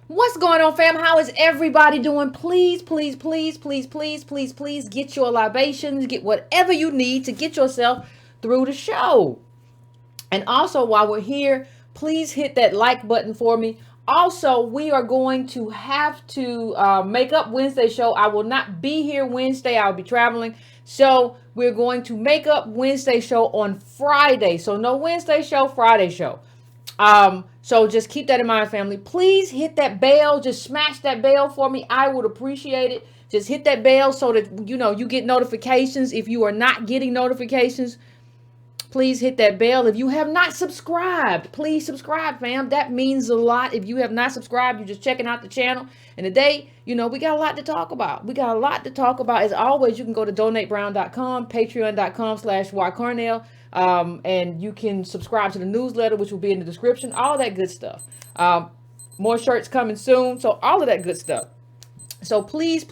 What's going on, fam? How is everybody doing? Please, get your libations, get whatever you need to get yourself through the show. And also, while we're here, please hit that like button for me. Also, we are going to have to make up Wednesday show. I will not be here Wednesday. I'll be traveling. So we're going to make up Wednesday show on Friday. So no Wednesday show, Friday show. So just keep that in mind, family. Please hit that bell. Just smash that bell for me. I would appreciate it. Just hit that bell so that, you get notifications. If you are not getting notifications, please hit that bell. If you have not subscribed, please subscribe, fam. That means a lot. If you have not subscribed, you're just checking out the channel. And today, we got a lot to talk about. As always, you can go to donatebrown.com, patreon.com/ycornell. And you can subscribe to the newsletter, which will be in the description, all that good stuff. More shirts coming soon. So all of that good stuff. So please,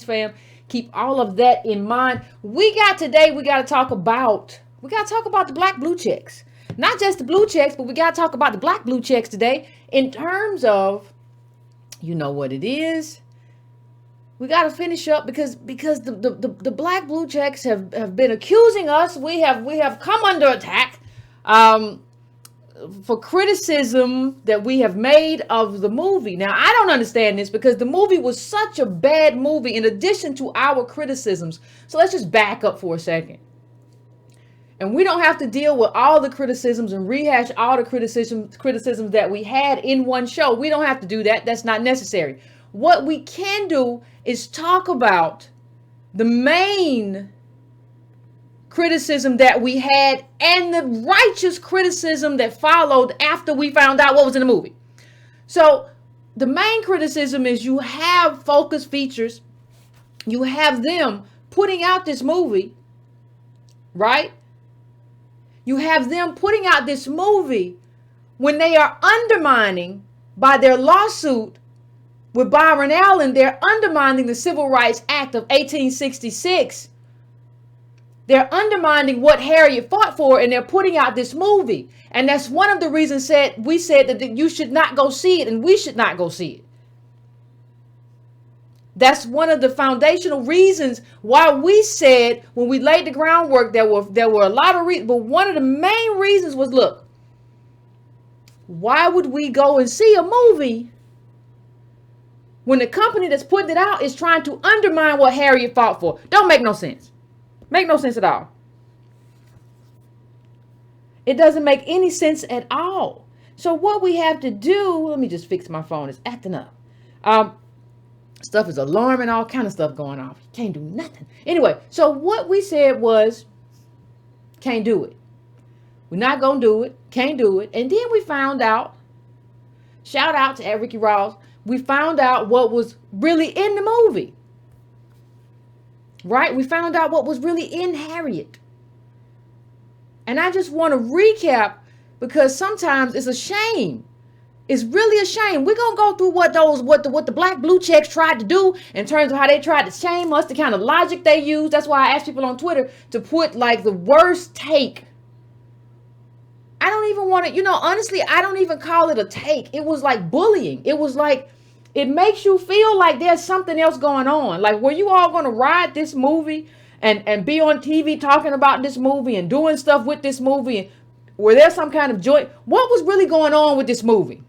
fam, keep all of that in mind. We got to talk about the black blue checks. Not just the blue checks, but we got to talk about the black blue checks today in terms of, you know what it is. We got to finish up because the black blue checks have been accusing us. We have come under attack for criticism that we have made of the movie. Now, I don't understand this because the movie was such a bad movie in addition to our criticisms. So let's just back up for a second. And we don't have to deal with all the criticisms and rehash all the criticisms that we had in one show. We don't have to do that. That's not necessary. What we can do is talk about the main criticism that we had and the righteous criticism that followed after we found out what was in the movie. So the main criticism is you have Focus Features, you have them putting out this movie, right? You have them putting out this movie when they are undermining by their lawsuit with Byron Allen. They're undermining the Civil Rights Act of 1866. They're undermining what Harriet fought for, and they're putting out this movie. And that's one of the reasons we said that you should not go see it, and we should not go see it. That's one of the foundational reasons why we said when we laid the groundwork, there were a lot of reasons, but one of the main reasons was, look, why would we go and see a movie when the company that's putting it out is trying to undermine what Harriet fought for? Don't make no sense. Make no sense at all. It doesn't make any sense at all. So what we have to do, let me just fix my phone. It's acting up. Stuff is alarming, all kind of stuff going on. Can't do nothing. Anyway, so what we said was, can't do it. We're not going to do it. Can't do it. And then we found out, shout out to Ricky Ross, we found out what was really in the movie. Right? We found out what was really in Harriet. And I just want to recap because sometimes it's a shame. It's really a shame. We're going to go through what the black blue checks tried to do in terms of how they tried to shame us, the kind of logic they use. That's why I asked people on Twitter to put like the worst take. I don't even want to, honestly, I don't even call it a take. It was like bullying. It was like, it makes you feel like there's something else going on. Like, were you all going to ride this movie and be on TV talking about this movie and doing stuff with this movie? And were there some kind of joy? What was really going on with this movie?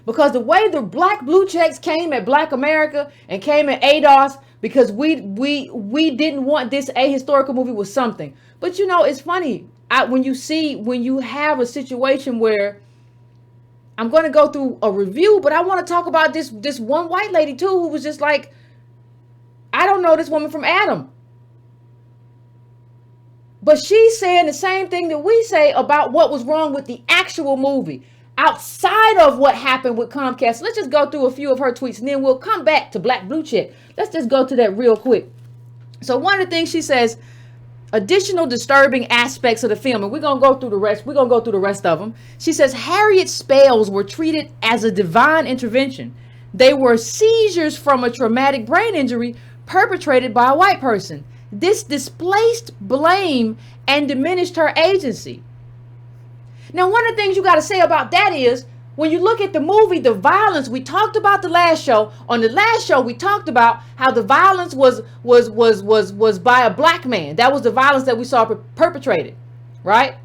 Because the way the black blue checks came at Black America and came at ADOS, because we didn't want this ahistorical movie was something. But it's funny when you have a situation where I'm going to go through a review, but I want to talk about this one white lady too, who was just like, I don't know this woman from Adam. But she's saying the same thing that we say about what was wrong with the actual movie. Outside of what happened with Comcast. Let's just go through a few of her tweets and then we'll come back to Black Blue Check. Let's just go to that real quick. So one of the things she says, additional disturbing aspects of the film, and we're going to go through the rest of them. She says Harriet's spells were treated as a divine intervention. They were seizures from a traumatic brain injury perpetrated by a white person. This displaced blame and diminished her agency. Now, one of the things you got to say about that is, when you look at the movie, the violence, we talked about the last show. On the last show, we talked about how the violence was by a black man. That was the violence that we saw perpetrated, right?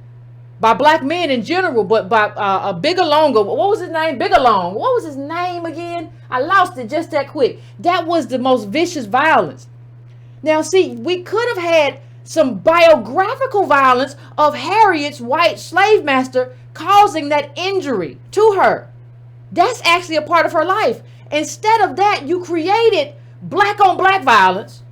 By black men in general, but by a Bigalonga. What was his name? Bigalong. What was his name again? I lost it just that quick. That was the most vicious violence. Now, see, we could have had some biographical violence of Harriet's white slave master causing that injury to her. That's actually a part of her life. Instead of that, you created black on black violence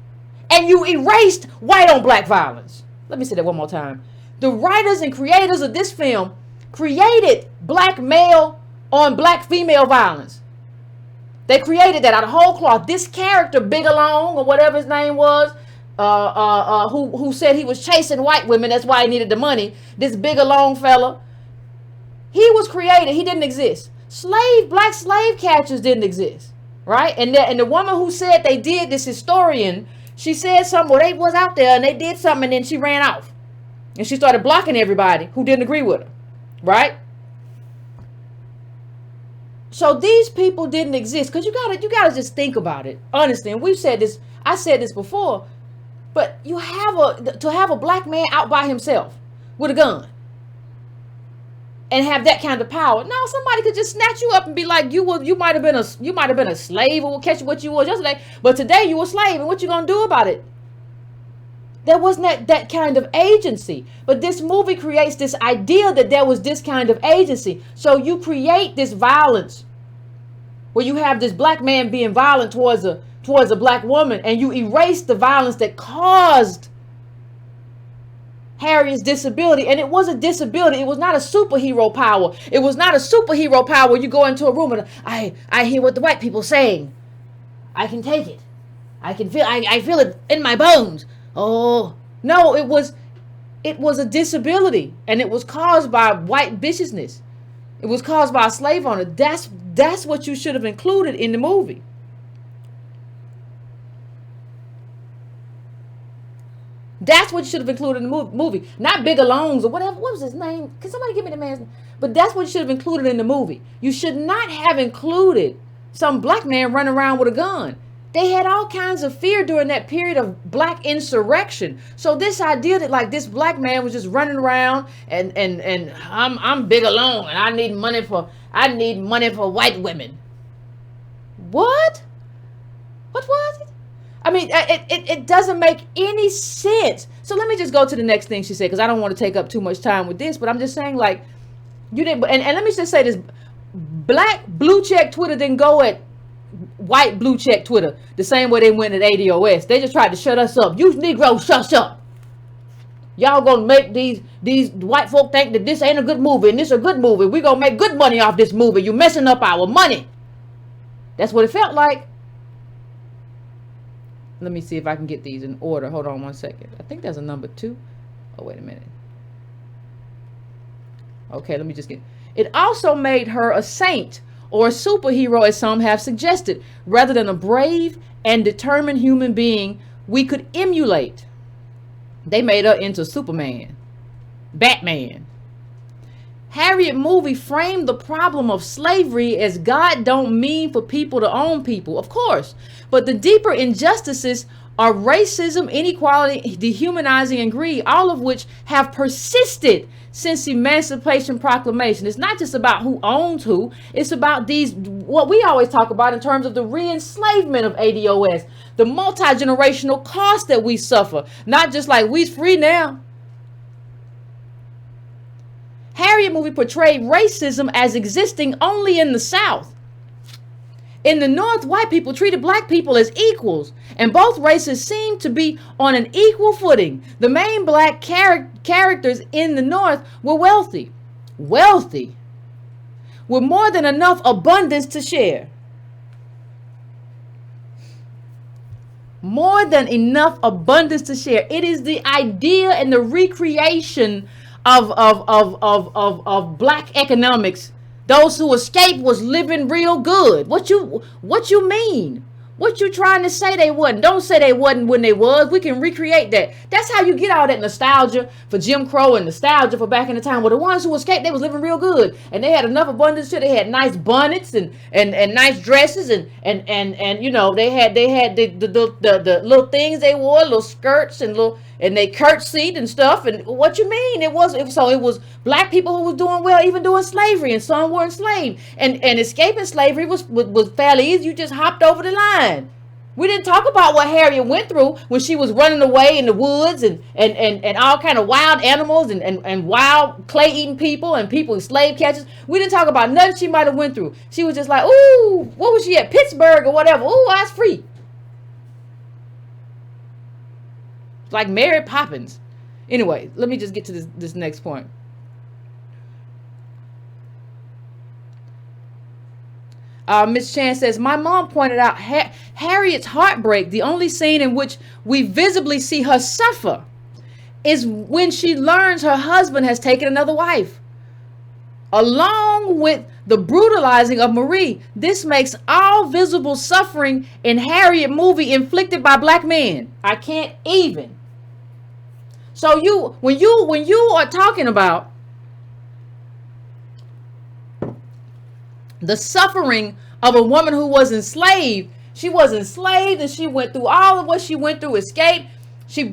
and you erased white on black violence. Let me say that one more time. The writers and creators of this film created black male on black female violence. They created that out of whole cloth. This character, Bigalong, or whatever his name was, who said he was chasing white women, that's why he needed the money. This Bigalong fella, he was created. He didn't exist. Black slave catchers didn't exist, right? And the woman who said they did, this historian, she said something, well, they was out there and they did something and then she ran off. And she started blocking everybody who didn't agree with her, right? So these people didn't exist, because you gotta just think about it honestly. And we've said this, I said this before, but to have a black man out by himself with a gun and have that kind of power. Now somebody could just snatch you up and be like, you might have been a slave, or will catch what you was yesterday, but today you a slave, and what you gonna do about it? There wasn't that kind of agency. But this movie creates this idea that there was this kind of agency. So you create this violence where you have this black man being violent towards a black woman, and you erase the violence that caused Harriet's disability. And it was a disability. It was not a superhero power. It was not a superhero power where you go into a room and I hear what the white people saying. I can take it. I feel it in my bones. Oh, no, it was a disability, and it was caused by white viciousness. It was caused by a slave owner. That's what you should have included in the movie. That's what you should have included in the movie. Not Bigalongs or whatever. What was his name? Can somebody give me the man's name? But that's what you should have included in the movie. You should not have included some black man running around with a gun. They had all kinds of fear during that period of black insurrection. So this idea that like this black man was just running around and I'm big alone and I need money for white women. What? What was it? I mean, it doesn't make any sense. So let me just go to the next thing she said, because I don't want to take up too much time with this, but I'm just saying, like, you didn't, and let me just say this, black blue check Twitter didn't go at white blue check Twitter the same way they went at ADOS. They just tried to shut us up. You Negroes, shut up. Y'all gonna make these white folk think that this ain't a good movie and this a good movie. We gonna make good money off this movie. You messing up our money. That's what it felt like. Let me see if I can get these in order. Hold on one second. I think there's a number 2. Oh, wait a minute. Okay, let me just get... It also made her a saint or a superhero, as some have suggested, rather than a brave and determined human being we could emulate. They made her into Superman, Batman. Harriet Movie framed the problem of slavery as God don't mean for people to own people, of course, but the deeper injustices are racism, inequality, dehumanizing, and greed, all of which have persisted since the Emancipation Proclamation. It's not just about who owns who. It's about these, what we always talk about in terms of the re-enslavement of ADOS, the multi-generational cost that we suffer. Not just like we's free now. Harriet Movie portrayed racism as existing only in the South. In the North, white people treated black people as equals, and both races seemed to be on an equal footing. The main black characters in the North were wealthy, with more than enough abundance to share. More than enough abundance to share. It is the idea and the recreation of black economics. Those who escaped was living real good. What you mean? What you trying to say they wasn't? Don't say they wasn't when they was. We can recreate that. That's how you get all that nostalgia for Jim Crow and nostalgia for back in the time. Well, the ones who escaped, they was living real good. And they had enough abundance shit. They had nice bonnets and nice dresses and you know, they had the little things they wore, little skirts and they curtsied and stuff. And what you mean? It was black people who was doing well, even doing slavery, and some were enslaved. And escaping slavery was fairly easy. You just hopped over the line. We didn't talk about what Harriet went through when she was running away in the woods and all kind of wild animals and wild clay eating people and people slave catchers. We didn't talk about nothing she might have went through. She was just like, ooh, what was she at, Pittsburgh or whatever? Ooh, I was free. Like Mary Poppins. Anyway, let me just get to this next point. Miss Chan says, my mom pointed out Harriet's heartbreak, the only scene in which we visibly see her suffer, is when she learns her husband has taken another wife. Along with the brutalizing of Marie, this makes all visible suffering in Harriet movie inflicted by black men. I can't even. So when you are talking about the suffering of a woman who was enslaved, she was enslaved and she went through all of what she went through, escaped. She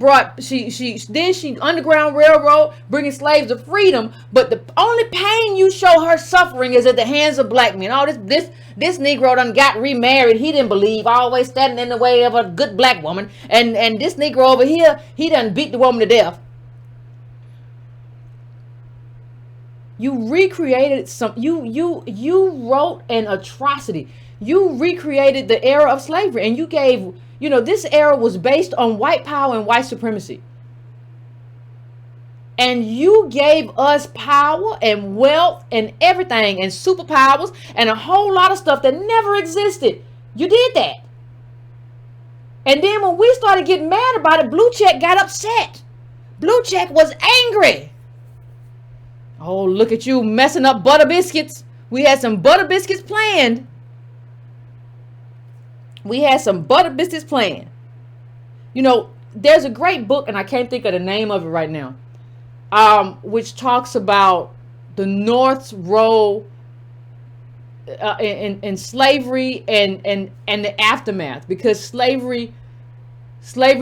Underground Railroad, bringing slaves to freedom. But the only pain you show her suffering is at the hands of black men. Oh, this Negro done got remarried. He didn't believe, always standing in the way of a good black woman. And this Negro over here, he done beat the woman to death. You recreated you wrote an atrocity. You recreated the era of slavery, and you gave, this era was based on white power and white supremacy. And you gave us power and wealth and everything and superpowers and a whole lot of stuff that never existed. You did that. And then when we started getting mad about it, Blue Check got upset. Blue Check was angry. Oh, look at you messing up butter biscuits. We had some butter biscuits planned. There's a great book, and I can't think of the name of it right now, which talks about the North's role in slavery and the aftermath, because slavery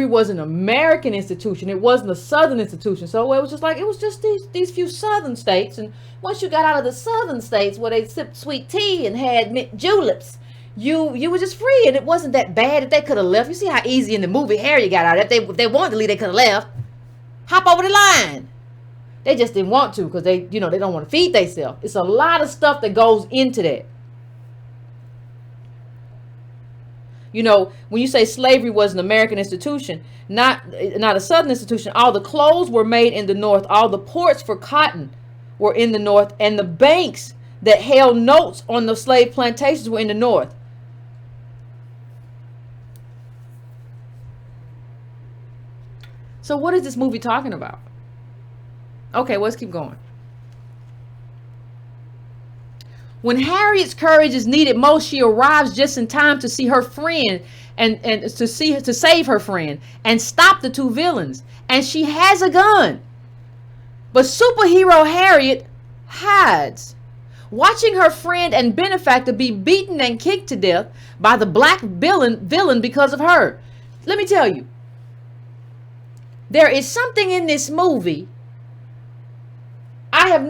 was an American institution. It wasn't a Southern institution. So it was just these few Southern states. And once you got out of the Southern states where they sipped sweet tea and had mint juleps, you were just free. And it wasn't that bad that they could have left. You see how easy in the movie Harriet got out. If they wanted to leave, they could have left. Hop over the line. They just didn't want to because they don't want to feed themselves. It's a lot of stuff that goes into that. When you say slavery was an American institution, not a Southern institution, all the clothes were made in the North. All the ports for cotton were in the North. And the banks that held notes on the slave plantations were in the North. So what is this movie talking about? Okay, let's keep going. When Harriet's courage is needed most, she arrives just in time to see her friend and to save her friend and stop the two villains. And she has a gun. But superhero Harriet hides, watching her friend and benefactor be beaten and kicked to death by the black villain because of her. Let me tell you, there is something in this movie. I have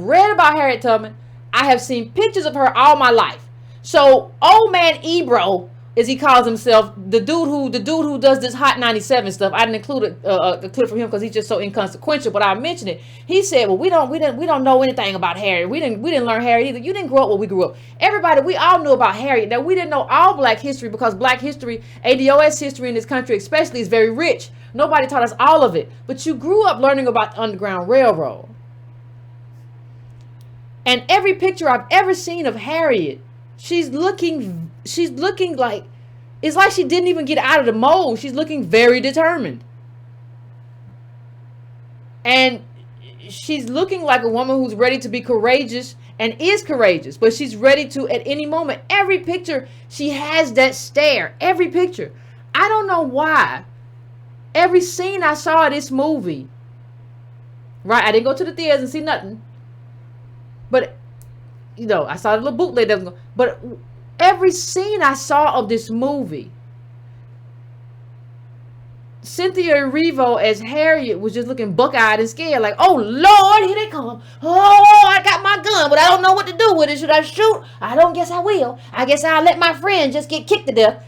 read about Harriet Tubman. I have seen pictures of her all my life. So old man Ebro, as he calls himself, the dude who does this Hot 97 stuff. I didn't include a clip from him because he's just so inconsequential, but I mentioned it. He said, "Well, we don't know anything about Harriet. We didn't learn Harriet either. You didn't grow up where we grew up. Everybody, we all knew about Harriet. Now we didn't know all Black history because Black history, ADOS history in this country especially, is very rich. Nobody taught us all of it. But you grew up learning about the Underground Railroad. And every picture I've ever seen of Harriet, she's looking like, it's like she didn't even get out of the mold. She's looking very determined. And she's looking like a woman who's ready to be courageous and is courageous, but she's ready to at any moment. Every picture, she has that stare. Every picture. I don't know why. Every scene I saw of this movie, right? I didn't go to the theaters and see nothing. But, I saw the little bootleg. But every scene I saw of this movie, Cynthia Erivo as Harriet was just looking buck-eyed and scared, like, oh Lord, here they come. Oh, I got my gun, but I don't know what to do with it. Should I shoot? I don't guess I will. I guess I'll let my friend just get kicked to death.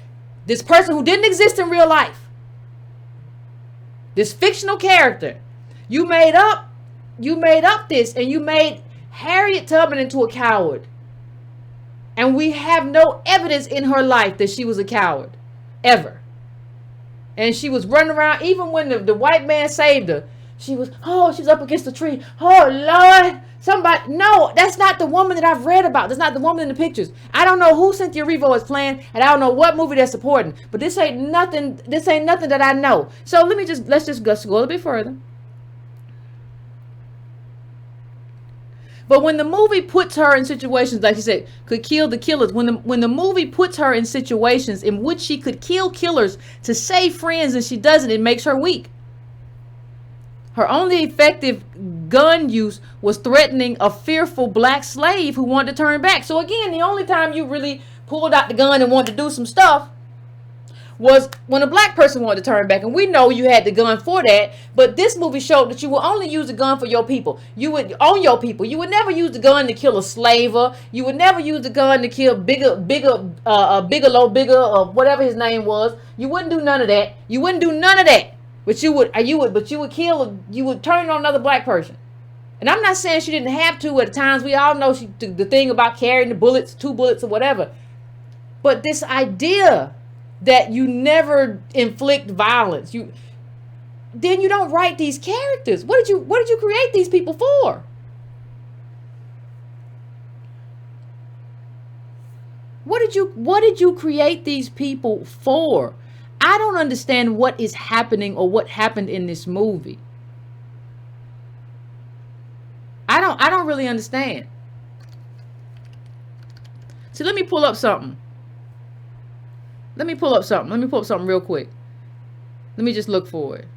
This person who didn't exist in real life. This fictional character. You made up this, and you made Harriet Tubman into a coward. And we have no evidence in her life that she was a coward. Ever. And she was running around, even when the white man saved her. She was up against the tree. Oh, Lord. No, that's not the woman that I've read about. That's not the woman in the pictures. I don't know who Cynthia Erivo is playing, and I don't know what movie they're supporting. But this ain't nothing that I know. So let's just go a little bit further. But when the movie puts her in situations, like you said, could kill the killers. When the movie puts her in situations in which she could kill killers to save friends and she doesn't, it makes her weak. Her only effective gun use was threatening a fearful black slave who wanted to turn back. So again, the only time you really pulled out the gun and wanted to do some stuff was when a black person wanted to turn back. And we know you had the gun for that. But this movie showed that you will only use the gun for your people. You would own your people. You would never use the gun to kill a slaver. You would never use the gun to kill Bigelow, or whatever his name was. You wouldn't do none of that. You wouldn't do none of that. But you would turn on another black person. And I'm not saying she didn't have to at times. We all know the thing about carrying the bullets, 2 bullets or whatever. But this idea that you never inflict violence, then you don't write these characters. What did you create these people for? What did you create these people for? I don't understand what is happening or what happened in this movie. I don't really understand. So let me pull up something. Let me pull up something real quick. Let me just look for it.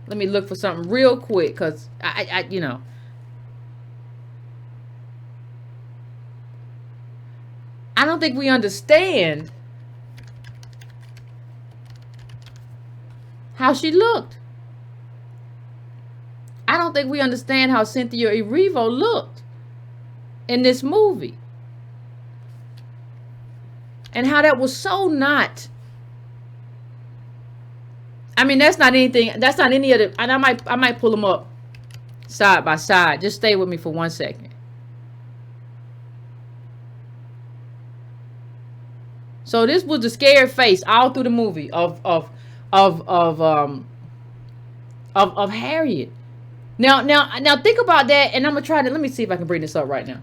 Let me look for something real quick, because I don't think we understand how she looked. I don't think we understand how Cynthia Erivo looked in this movie. And how that was so not. I mean, that's not anything. That's not any of the. And I might pull them up side by side. Just stay with me for 1 second. So this was the scared face all through the movie of Harriet. Now think about that, and I'm gonna try to. Let me see if I can bring this up right now.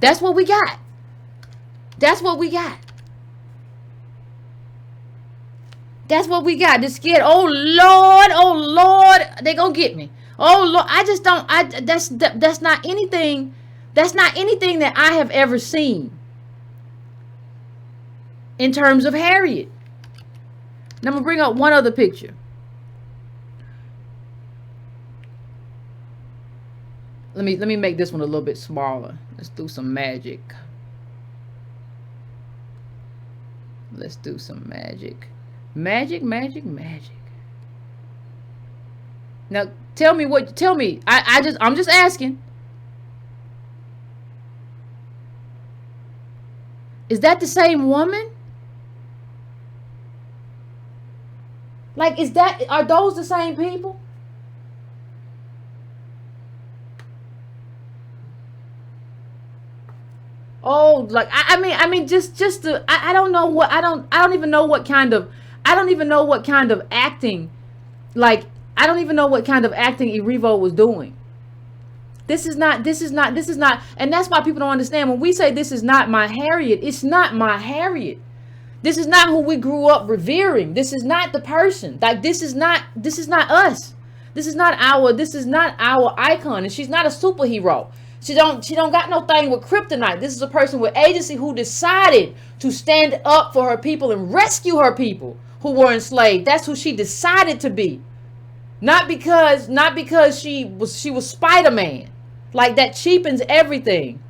That's what we got. That's what we got. That's what we got. This scared. Oh Lord, they gonna get me. Oh Lord, I just don't. That's not anything. That's not anything that I have ever seen in terms of Harriet. Now I'm gonna bring up one other picture. Let me make this one a little bit smaller. Let's do some magic. Let's do some magic. Magic. Now tell me. I'm just asking. Is that the same woman? Like, are those the same people? Oh, like I mean, just the I don't know what I don't even know what kind of acting, like I don't even know what kind of acting Erivo was doing. This is not, and that's why people don't understand when we say this is not my Harriet. It's not my Harriet. This is not who we grew up revering. This is not the person. Like, this is not us. This is not our icon. And she's not a superhero. She don't got no thing with kryptonite. This is a person with agency who decided to stand up for her people and rescue her people who were enslaved. That's who she decided to be. Not because she was Spider-Man. Like, that cheapens everything.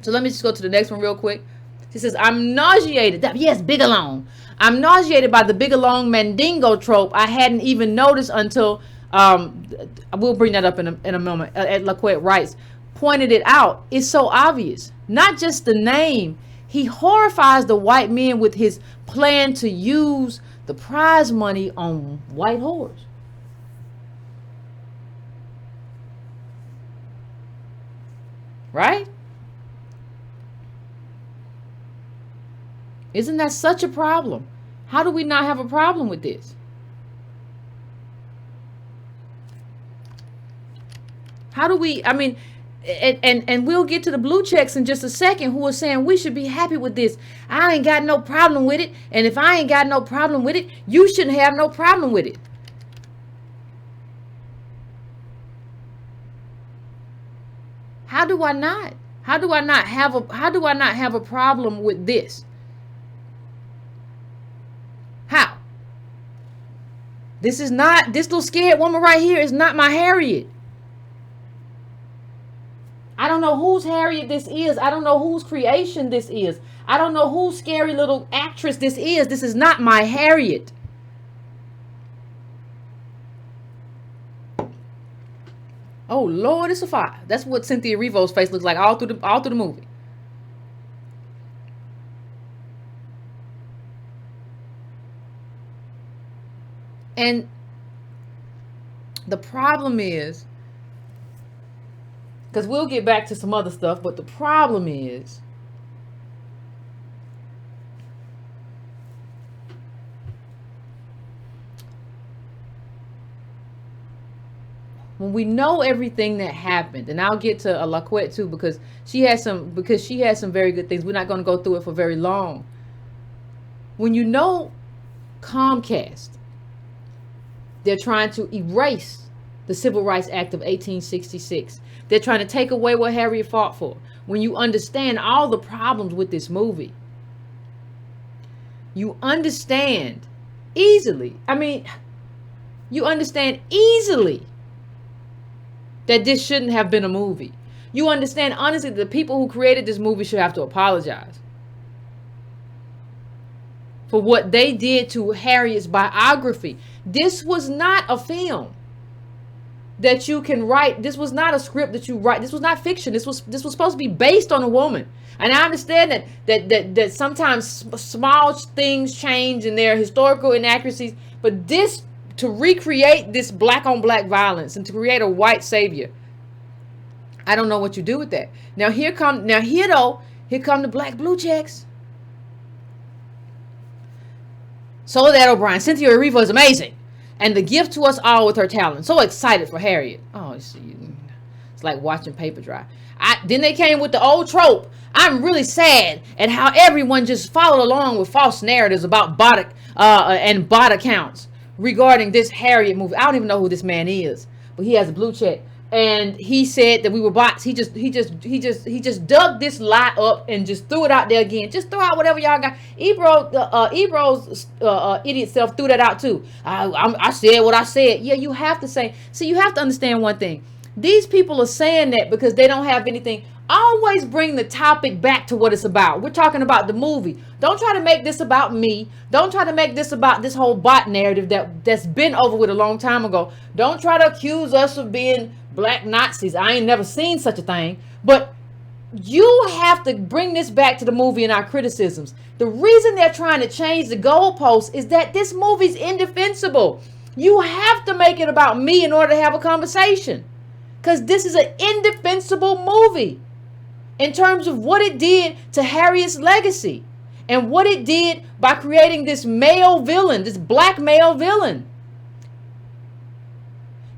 So let me just go to the next one real quick. She says, I'm nauseated. Yes, Bigalong. I'm nauseated by the Bigalong Mandingo trope. I hadn't even noticed until, we'll bring that up in a moment. Laquette writes, pointed it out. It's so obvious. Not just the name. He horrifies the white men with his plan to use the prize money on white whores. Right? Isn't that such a problem? How do we not have a problem with this? How do we, I mean, and we'll get to the blue checks in just a second, who are saying we should be happy with this. I ain't got no problem with it. And if I ain't got no problem with it, you shouldn't have no problem with it. How do I not? How do I not have a problem with this? How? This little scared woman right here is not my Harriet. I don't know whose Harriet this is. I don't know whose creation this is. I don't know whose scary little actress this is. This is not my Harriet. Oh Lord, it's a fire. That's what Cynthia Erivo's face looks like all through the movie. And the problem is, because we'll get back to some other stuff, but the problem is, when we know everything that happened, and I'll get to Laquette too, because she has some very good things. We're not going to go through it for very long. When you know Comcast, they're trying to erase the Civil Rights Act of 1866. They're trying to take away what Harriet fought for. When you understand all the problems with this movie, you understand easily. I mean, you understand easily that this shouldn't have been a movie. You understand, honestly, the people who created this movie should have to apologize for what they did to Harriet's biography. This was not a film that you can write. This was not a script that you write. This was not fiction. This was supposed to be based on a woman. And I understand that sometimes small things change in their historical inaccuracies, but this, to recreate this black on black violence and to create a white savior, I don't know what you do with that. Here come the black blue checks. Soledad O'Brien, Cynthia Erivo is amazing, and the gift to us all with her talent. So excited for Harriet. Oh, it's like watching paper dry. Then they came with the old trope. I'm really sad at how everyone just followed along with false narratives about bot accounts regarding this Harriet movie. I don't even know who this man is, but he has a blue check, and he said that we were bots. He just dug this lie up and just threw it out there again. Just throw out whatever y'all got. Ebro's idiot self threw that out too. I said what I said. Yeah, you have to say. See, you have to understand one thing. These people are saying that because they don't have anything. Always bring the topic back to what it's about. We're talking about the movie. Don't try to make this about me. Don't try to make this about this whole bot narrative that's been over with a long time ago. Don't try to accuse us of being black Nazis. I ain't never seen such a thing. But you have to bring this back to the movie and our criticisms. The reason they're trying to change the goalposts is that this movie's indefensible. You have to make it about me in order to have a conversation. Because this is an indefensible movie in terms of what it did to Harriet's legacy and what it did by creating this male villain, this black male villain.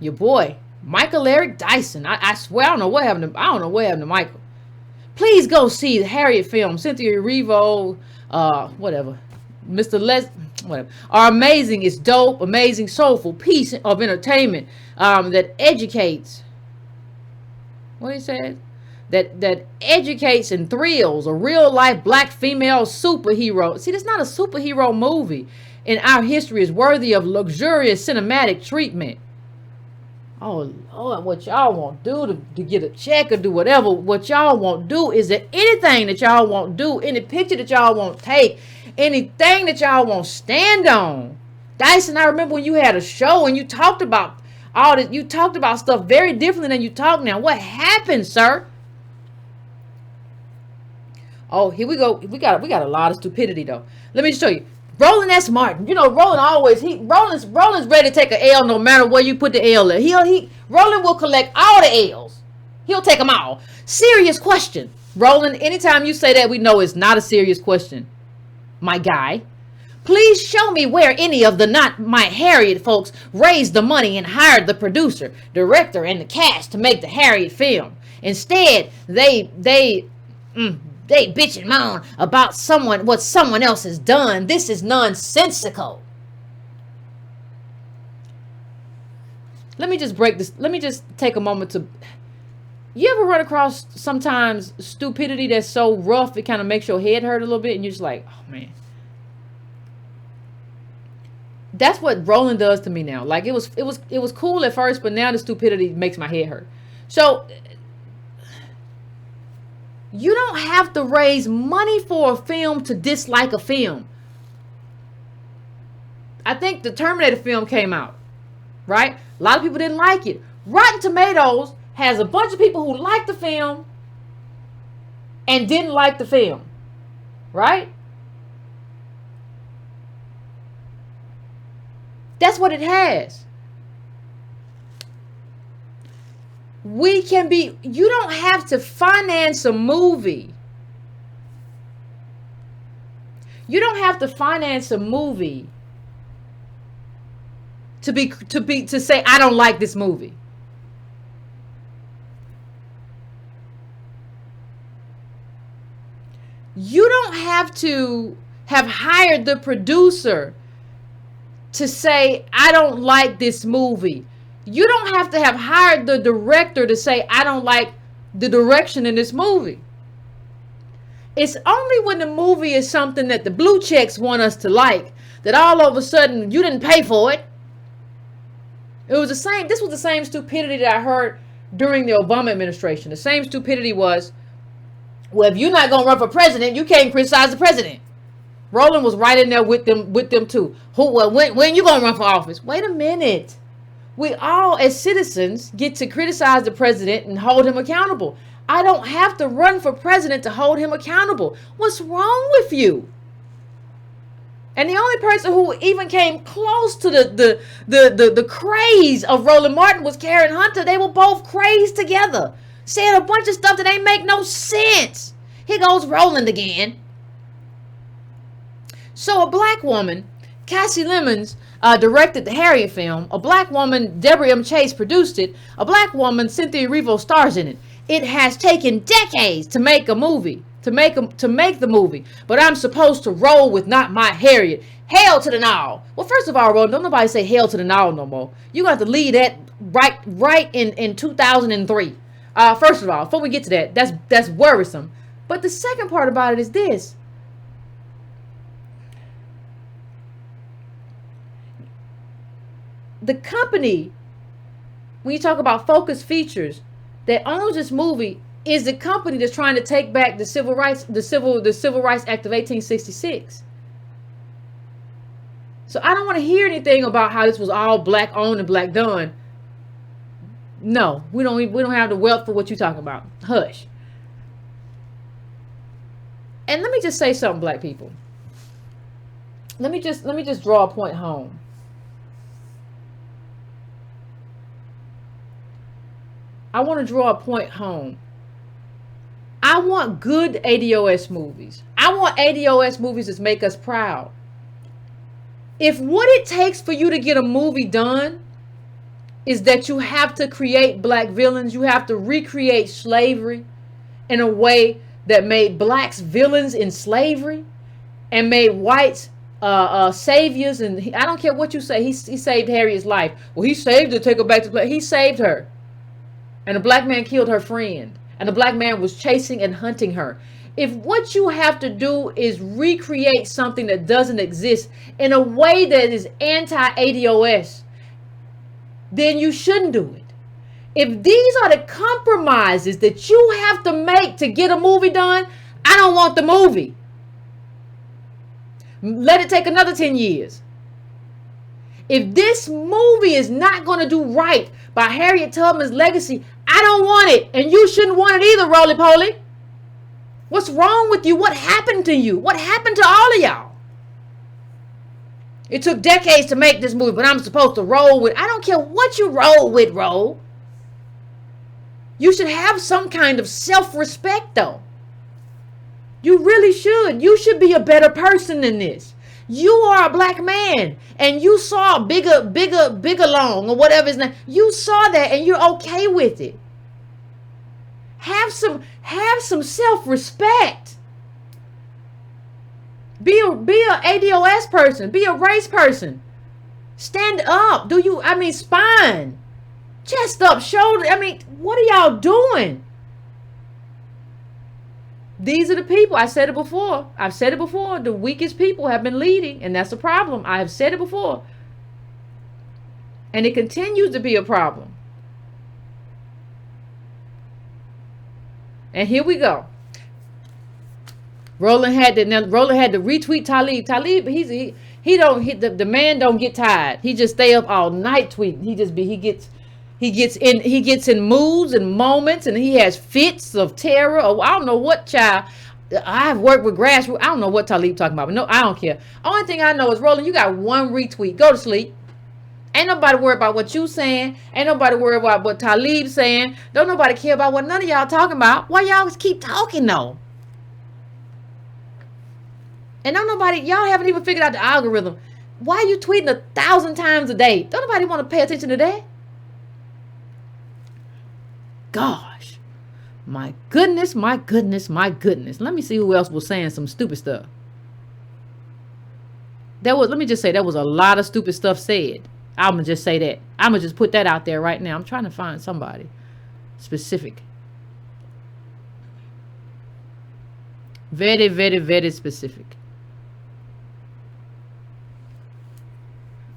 Your boy, Michael Eric Dyson. I swear, I don't know what happened to Michael. Please go see the Harriet film. Cynthia Erivo, whatever. Mr. Whatever. Are amazing. It's dope, amazing, soulful piece of entertainment that educates. What he said? That educates and thrills a real life black female superhero. See, that's not a superhero movie in our history is worthy of luxurious cinematic treatment. Oh Lord, what y'all won't do to get a check or do whatever, what y'all won't do, is there anything that y'all won't do, any picture that y'all won't take, anything that y'all won't stand on? Dyson, I remember when you had a show and you talked about all this, you talked about stuff very differently than you talk now. What happened, sir? Oh, here we go. We got a lot of stupidity though. Let me just show you. Roland S. Martin. You know, Roland always, Roland's ready to take an L no matter where you put the L at. Roland will collect all the L's. He'll take them all. Serious question. Roland, anytime you say that, we know it's not a serious question. My guy. Please show me where any of the Not My Harriet folks raised the money and hired the producer, director, and the cast to make the Harriet film. Instead, they bitch and moan about what someone else has done. This is nonsensical. Let me just break this. Let me just take a moment to... You ever run across sometimes stupidity that's so rough it kind of makes your head hurt a little bit and you're just like, oh man. That's what Roland does to me now. Like it was cool at first, but now the stupidity makes my head hurt. So you don't have to raise money for a film to dislike a film. I think the Terminator film came out, right? A lot of people didn't like it. Rotten Tomatoes has a bunch of people who liked the film and didn't like the film, right? That's what it has. You don't have to finance a movie. You don't have to finance a movie to say, I don't like this movie. You don't have to have hired the producer to say, I don't like this movie. You don't have to have hired the director to say, I don't like the direction in this movie. It's only when the movie is something that the blue checks want us to like that all of a sudden you didn't pay for it. This was the same stupidity that I heard during the Obama administration. The same stupidity was, well, if you're not going to run for president, you can't criticize the president. Roland was right in there with them too. When you going to run for office? Wait a minute. We all, as citizens, get to criticize the president and hold him accountable. I don't have to run for president to hold him accountable. What's wrong with you? And the only person who even came close to the craze of Roland Martin was Karen Hunter. They were both crazed together, saying a bunch of stuff that ain't make no sense. Here goes Roland again. So a black woman, Cassie Lemons, directed the Harriet film. A black woman, Deborah M. Chase, produced it. A black woman, Cynthia Erivo, stars in it. It has taken decades to make a movie, to make the movie. But I'm supposed to roll with Not My Harriet. Hail to the now. Well, first of all, Roland, don't nobody say hail to the now no more. You got to leave that right in 2003. First of all, before we get to that, that's worrisome. But the second part about it is this. The company, when you talk about Focus Features, that owns this movie is the company that's trying to take back the Civil Rights Act of 1866. So I don't want to hear anything about how this was all black owned and black done. No, we don't have the wealth for what you're talking about. Hush. And let me just say something, black people. Let me just draw a point home. I want to draw a point home. I want good ADOS movies. I want ADOS movies that make us proud. If what it takes for you to get a movie done is that you have to create black villains. You have to recreate slavery in a way that made blacks villains in slavery and made whites saviors. And I don't care what you say. He saved Harriet's life. Well, he saved her to take her back to black. He saved her. And a black man killed her friend. And the black man was chasing and hunting her. If what you have to do is recreate something that doesn't exist in a way that is anti-ADOS, then you shouldn't do it. If these are the compromises that you have to make to get a movie done, I don't want the movie. Let it take another 10 years. If this movie is not going to do right by Harriet Tubman's legacy, I don't want it. And you shouldn't want it either, roly-poly. What's wrong with you? What happened to you? What happened to all of y'all? It took decades to make this movie, but I'm supposed to roll with. I don't care what you roll with, roll. You should have some kind of self-respect, though. You really should. You should be a better person than this. You are a black man, and you saw bigger long or whatever his name. You saw that, and you're okay with it. Have some self-respect. Be a ADOS person. Be a race person. Stand up. Spine. Chest up, shoulder. What are y'all doing? These are the people. I said it before. I've said it before. The weakest people have been leading, and that's a problem. I have said it before. And it continues to be a problem. And here we go. Roland had to retweet Talib. Talib, the man don't get tired. He just stay up all night tweeting. He gets in moods and moments, and he has fits of terror. Oh, I don't know what child. I've worked with grassroots. I don't know what Talib talking about, but no, I don't care. Only thing I know is, Roland, you got one retweet. Go to sleep. Ain't nobody worried about what you saying. Ain't nobody worried about what Talib's saying. Don't nobody care about what none of y'all talking about. Why y'all keep talking though? And y'all haven't even figured out the algorithm. Why are you tweeting 1,000 times a day? Don't nobody want to pay attention to that. Gosh. My goodness, my goodness, my goodness. Let me see who else was saying some stupid stuff. Let me just say, there was a lot of stupid stuff said. I'm going to just say that. I'm going to just put that out there right now. I'm trying to find somebody specific. Very, very, very specific.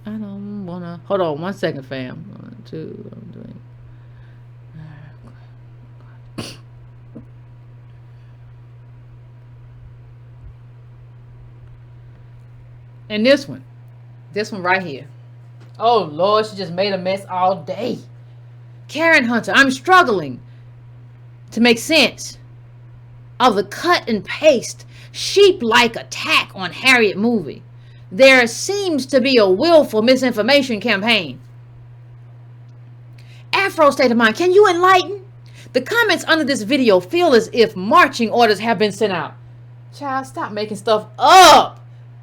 I don't want to. Hold on 1 second, fam. 1, 2, I'm doing. And this one right here. Oh, Lord, she just made a mess all day. Karen Hunter, I'm struggling to make sense of the cut and paste sheep-like attack on Harriet Movie. There seems to be a willful misinformation campaign. Afro State of Mind, can you enlighten? The comments under this video feel as if marching orders have been sent out. Child, stop making stuff up.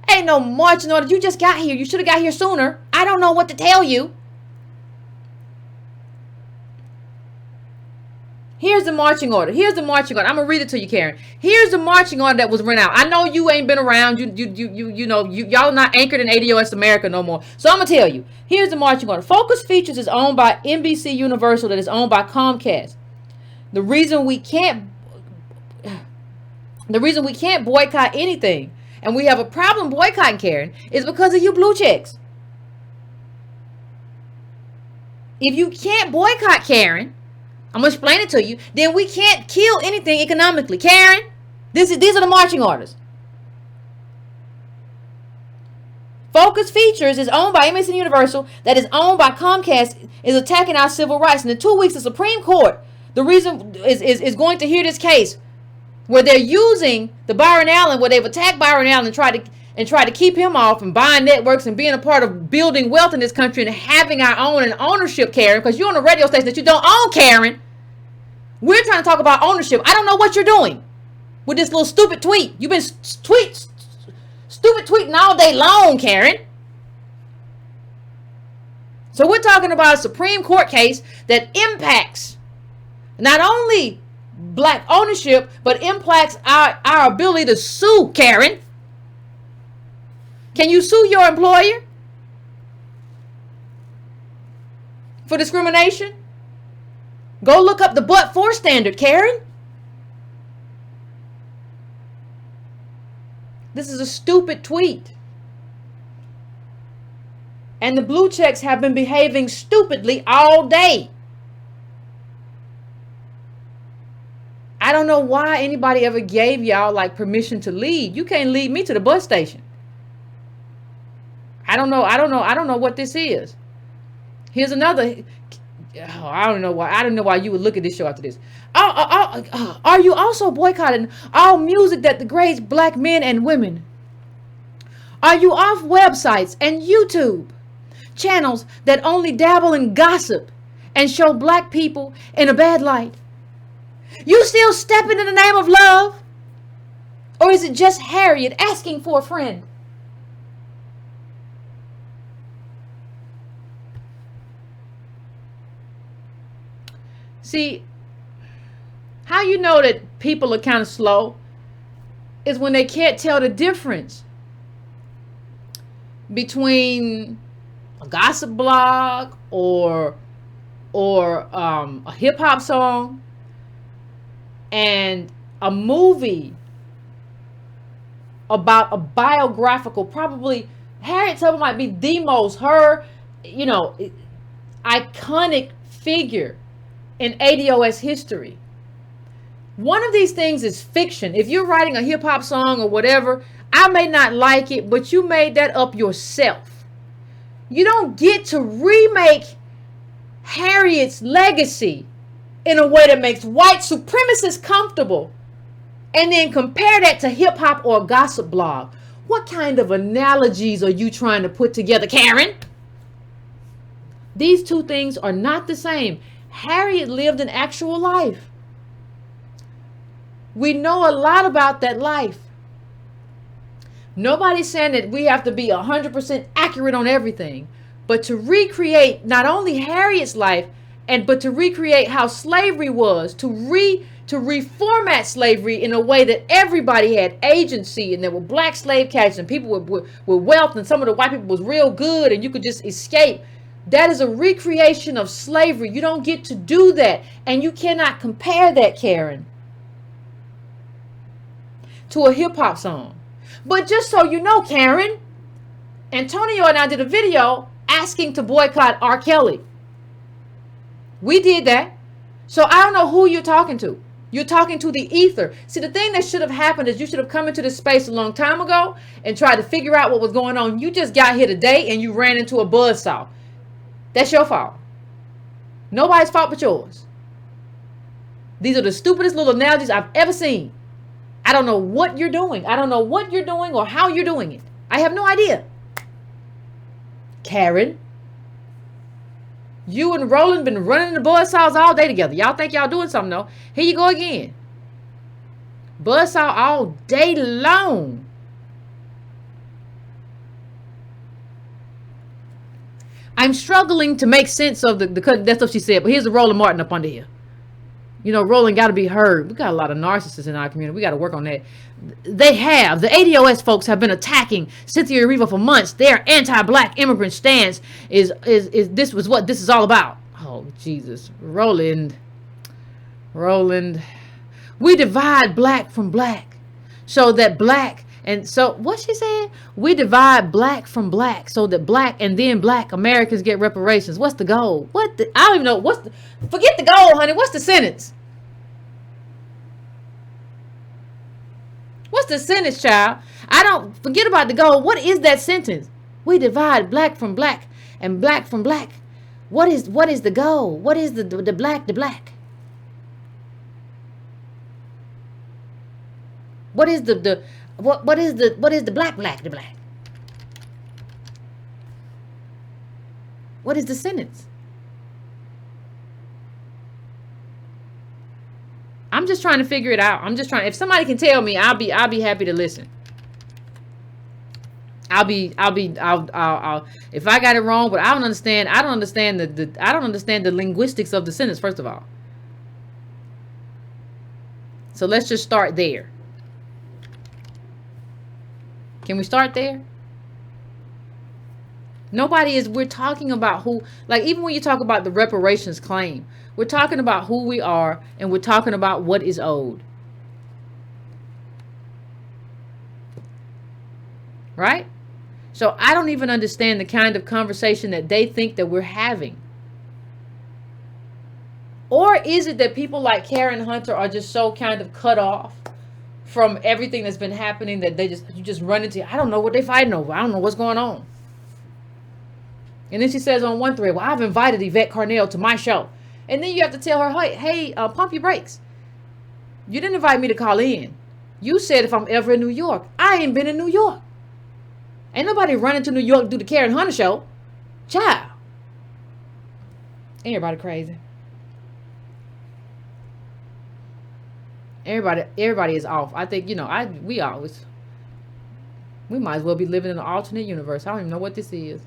Ain't no marching orders. You just got here. You should have got here sooner. I don't know what to tell you. Here's the marching order. Here's the marching order. I'm gonna read it to you, Karen. Here's the marching order that was run out. I know you ain't been around. Y'all not anchored in ADOS America no more. So I'm gonna tell you. Here's the marching order. Focus Features is owned by NBC Universal, that is owned by Comcast. The reason we can't boycott anything, and we have a problem boycotting, Karen, is because of you blue checks. If you can't boycott, Karen, I'm going to explain it to you, then we can't kill anything economically. Karen, these are the marching orders. Focus Features is owned by NBC Universal, that is owned by Comcast, is attacking our civil rights. And in 2 weeks, the Supreme Court, the reason is going to hear this case where they're using the Byron Allen, where they've attacked Byron Allen and tried to keep him off and buying networks and being a part of building wealth in this country and having our own and ownership, Karen, because you're on a radio station that you don't own, Karen. We're trying to talk about ownership. I don't know what you're doing with this little stupid tweet. You've been stupid tweeting all day long, Karen. So we're talking about a Supreme Court case that impacts not only black ownership, but impacts our ability to sue, Karen. Can you sue your employer for discrimination? Go look up the but-for standard, Karen. This is a stupid tweet. And the blue checks have been behaving stupidly all day. I don't know why anybody ever gave y'all like permission to lead. You can't lead me to the bus station. I don't know what this is. Here's another. Oh, I don't know why you would look at this show after this. Are you also boycotting all music that degrades black men and women? Are you off websites and YouTube channels that only dabble in gossip and show black people in a bad light? You still stepping in the name of love? Or is it just Harriet asking for a friend? See, how you know that people are kind of slow is when they can't tell the difference between a gossip blog or a hip hop song and a movie about a biographical, probably Harriet Tubman might be the most, iconic figure in ADOS history. One of these things is fiction. If you're writing a hip hop song or whatever, I may not like it, but you made that up yourself. You don't get to remake Harriet's legacy in a way that makes white supremacists comfortable and then compare that to hip hop or a gossip blog. What kind of analogies are you trying to put together, Karen? These two things are not the same. Harriet lived an actual life. We know a lot about that life. Nobody's saying that we have to be 100% accurate on everything, but to recreate not only Harriet's life, but to recreate how slavery was, to reformat slavery in a way that everybody had agency, and there were black slave catchers and people with wealth, and some of the white people was real good and you could just escape. That is a recreation of slavery. You don't get to do that, and you cannot compare that, Karen, to a hip hop song. But just so you know, Karen, Antonio and I did a video asking to boycott R. Kelly. We did that. So I don't know who you're talking to. You're talking to the ether. See, the thing that should have happened is you should have come into this space a long time ago and tried to figure out what was going on. You just got here today and you ran into a buzzsaw. That's your fault. Nobody's fault but yours. These are the stupidest little analogies I've ever seen. I don't know what you're doing. I don't know what you're doing or how you're doing it. I have no idea. Karen, you and Roland been running the buzzsaws all day together. Y'all think y'all doing something though. Here you go again. Buzzsaw all day long. I'm struggling to make sense of that's what she said. But here's the Roland Martin up under here. You know, Roland got to be heard. We got a lot of narcissists in our community. We got to work on that. The ADOS folks have been attacking Cynthia Erivo for months. Their anti-black immigrant stance is this was what this is all about. Oh, Jesus. Roland. We divide black from black so that black, and so what she said? We divide black from black so that black and then black Americans get reparations. What's the goal? I don't even know. Forget the goal, honey. What's the sentence? What's the sentence, child? I don't forget about the goal. What is that sentence? We divide black from black and black from black. What is the goal? What is the black? What is the black? What is the sentence? I'm just trying to figure it out. If somebody can tell me, I'll be happy to listen. I'll if I got it wrong, but I don't understand. I don't understand I don't understand the linguistics of the sentence, first of all. So let's just start there. Can we start there? We're talking about who, like, even when you talk about the reparations claim, we're talking about who we are, and we're talking about what is owed. Right? So I don't even understand the kind of conversation that they think that we're having. Or is it that people like Karen Hunter are just so kind of cut off from everything that's been happening that you just run into, I don't know what they're fighting over. I don't know what's going on. And then she says on one thread, well, I've invited Yvette Carnell to my show. And then you have to tell her, hey, pump your brakes. You didn't invite me to call in. You said if I'm ever in New York. I ain't been in New York. Ain't nobody running to New York to do the Karen Hunter show. Child. Everybody crazy. Everybody is off. I think, we might as well be living in an alternate universe. I don't even know what this is.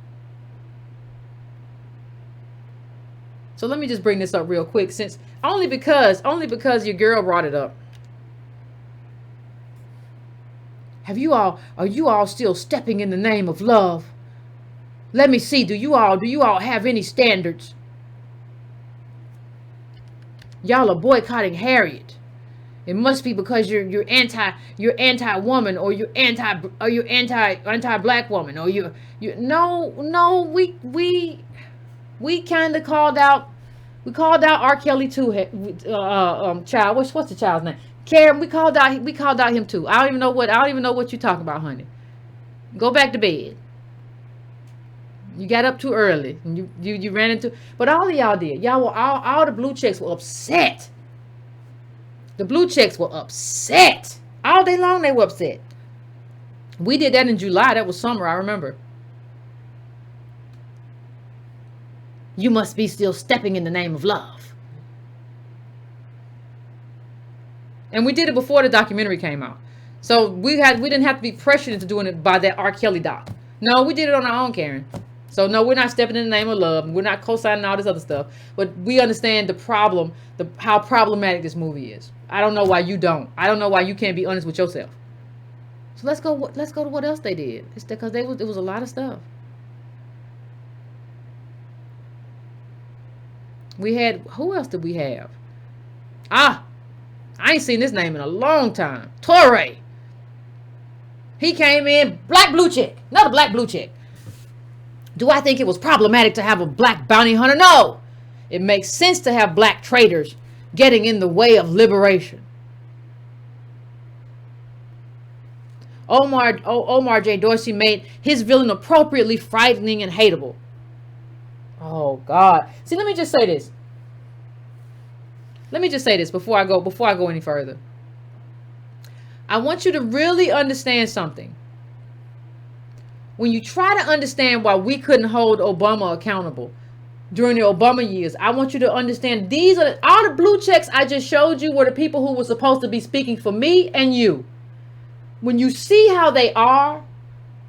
So let me just bring this up real quick, only because your girl brought it up. Are you all still stepping in the name of love? Let me see. Do you all have any standards? Y'all are boycotting Harriet. It must be because you're anti-woman, or you're anti-black woman, or no, we kind of called out R. Kelly too. Child, what's the child's name? Karen. We called out him too. I don't even know what you're talking about, honey. Go back to bed. You got up too early. And you ran into. But all of y'all did. Y'all were all the blue chicks were upset. The blue chicks were upset all day long. They were upset. We did that in July. That was summer. I remember. You must be still stepping in the name of love. And we did it before the documentary came out. So we didn't have to be pressured into doing it by that R. Kelly doc. No, we did it on our own, Karen. So no, we're not stepping in the name of love. We're not co-signing all this other stuff. But we understand the problem, how problematic this movie is. I don't know why you don't. I don't know why you can't be honest with yourself. So let's go to what else they did. It's because it was a lot of stuff. We had, who else did we have? I ain't seen this name in a long time. Torre. He came in, black blue chick. Another black blue chick. Do I think it was problematic to have a black bounty hunter? No. It makes sense to have black traitors getting in the way of liberation. Omar J. Dorsey made his villain appropriately frightening and hateable. Oh God. See, let me just say this. Before I go any further. I want you to really understand something. When you try to understand why we couldn't hold Obama accountable during the Obama years, I want you to understand these are all the blue checks I just showed you were the people who were supposed to be speaking for me and you. When you see how they are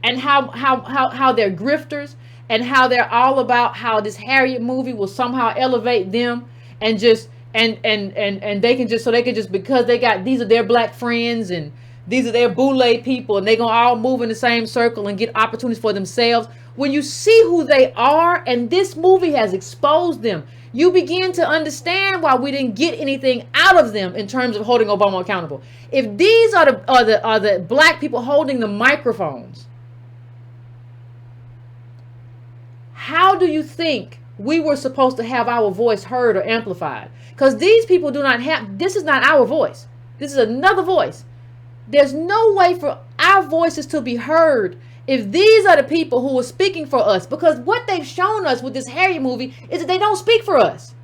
and how they're grifters and how they're all about how this Harriet movie will somehow elevate them and just and they can just because they got these are their black friends and these are their boule people and they're gonna all move in the same circle and get opportunities for themselves. When you see who they are, and this movie has exposed them, you begin to understand why we didn't get anything out of them in terms of holding Obama accountable. If these are the black people holding the microphones, how do you think we were supposed to have our voice heard or amplified? Because these people do not have, this is not our voice. This is another voice. There's no way for our voices to be heard if these are the people who are speaking for us. Because what they've shown us with this Harriet movie is that they don't speak for us.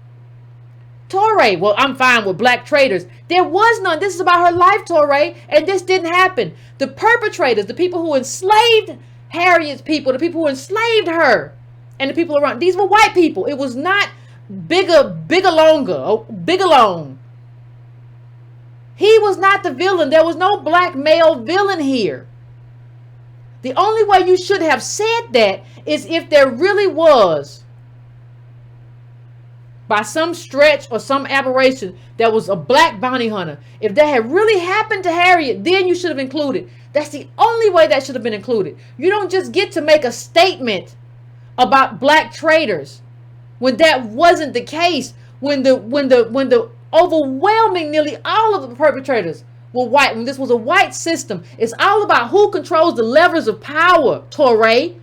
Torre, well, I'm fine with black traitors. There was none. This is about her life, Torre, and this didn't happen. The perpetrators, the people who enslaved Harriet's people, the people who enslaved her, and the people around, these were white people. It was not Bigalone. He was not the villain. There was no black male villain here. The only way you should have said that is if there really was, by some stretch or some aberration, there was a black bounty hunter. If that had really happened to Harriet, then you should have included. That's the only way that should have been included. You don't just get to make a statement about black traders when that wasn't the case. When the overwhelming, nearly all of the perpetrators were white. When this was a white system, it's all about who controls the levers of power, Torre.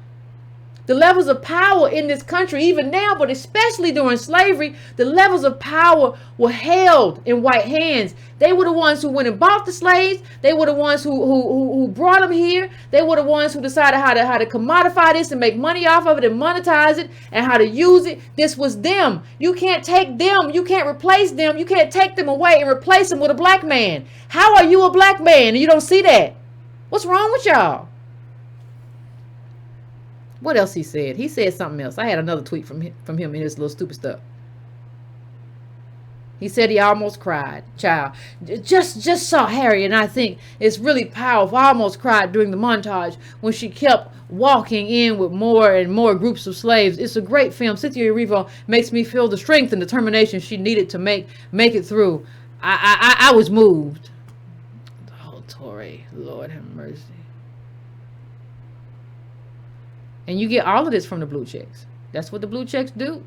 The levels of power in this country, even now, but especially during slavery, the levels of power were held in white hands. They were the ones who went and bought the slaves. They were the ones who brought them here. They were the ones who decided how to commodify this and make money off of it and monetize it and how to use it. This was them. You can't take them. You can't replace them. You can't take them away and replace them with a black man. How are you a black man and you don't see that? What's wrong with y'all? What else he said? He said something else. I had another tweet from him in his little stupid stuff. He said he almost cried. Child, just saw Harriet, and I think it's really powerful. I almost cried during the montage when she kept walking in with more and more groups of slaves. It's a great film. Cynthia Erivo makes me feel the strength and determination she needed to make it through. I was moved. Oh, Torre, Lord have mercy. And you get all of this from the blue checks. That's what the blue checks do.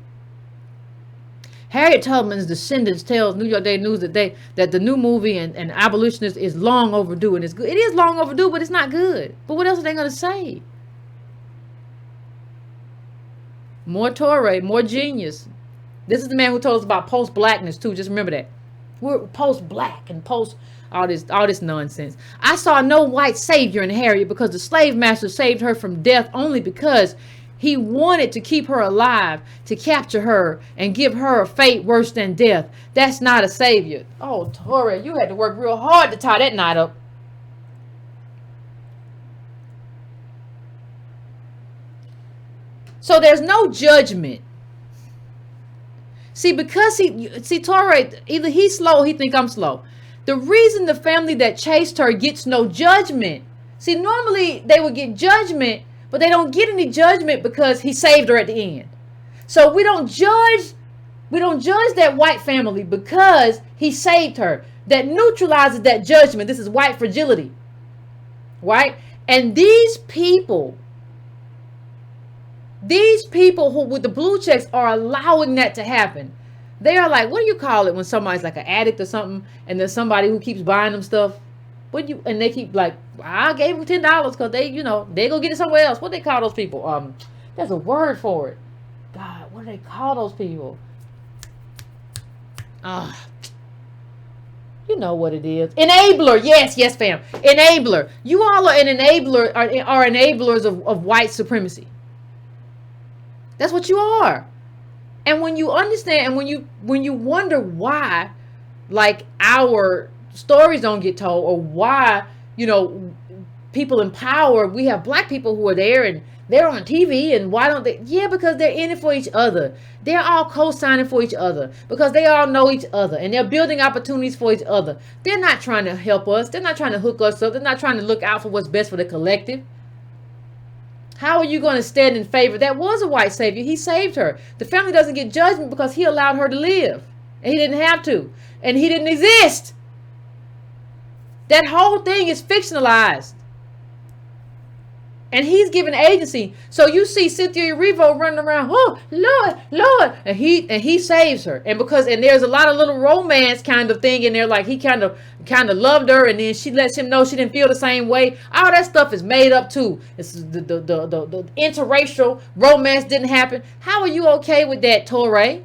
Harriet Tubman's descendants tells New York Daily News that the new movie and Abolitionist is long overdue, and it's good. It is long overdue, but it's not good. But what else are they going to say? More Torre, more genius. This is the man who told us about post-blackness too. Just remember that. We're post-black and post all this nonsense. I saw no white savior in Harriet because the slave master saved her from death only because he wanted to keep her alive, to capture her and give her a fate worse than death. That's not a savior. Oh, Torre, you had to work real hard to tie that knot up. So there's no judgment. See, because Torre, either he's slow or he think I'm slow. The reason the family that chased her gets no judgment. See, normally they would get judgment, but they don't get any judgment because he saved her at the end. So we don't judge that white family because he saved her. That neutralizes that judgment. This is white fragility. Right? And these people who with the blue checks are allowing that to happen. They are like, what do you call it when somebody's like an addict or something, and there's somebody who keeps buying them stuff? And they keep like, I gave them $10 because they go get it somewhere else. What do they call those people? There's a word for it. God, what do they call those people? You know what it is. Enabler. Yes, fam. Enabler. You all are an enabler, are enablers of white supremacy. That's what you are. And when you understand, and when you wonder why, like, our stories don't get told, or why, people in power, we have black people who are there and they're on TV, and why don't they? Yeah, because they're in it for each other. They're all co-signing for each other because they all know each other and they're building opportunities for each other. They're not trying to help us. They're not trying to hook us up. They're not trying to look out for what's best for the collective. How are you going to stand in favor? That was a white savior. He saved her. The family doesn't get judgment because he allowed her to live. And he didn't have to. And he didn't exist. That whole thing is fictionalized. And he's given agency. So you see Cynthia Erivo running around, oh, Lord. And he saves her. And there's a lot of little romance kind of thing in there, like he kind of loved her, and then she lets him know she didn't feel the same way. All that stuff is made up too. It's the interracial romance didn't happen. How are you okay with that, Torre?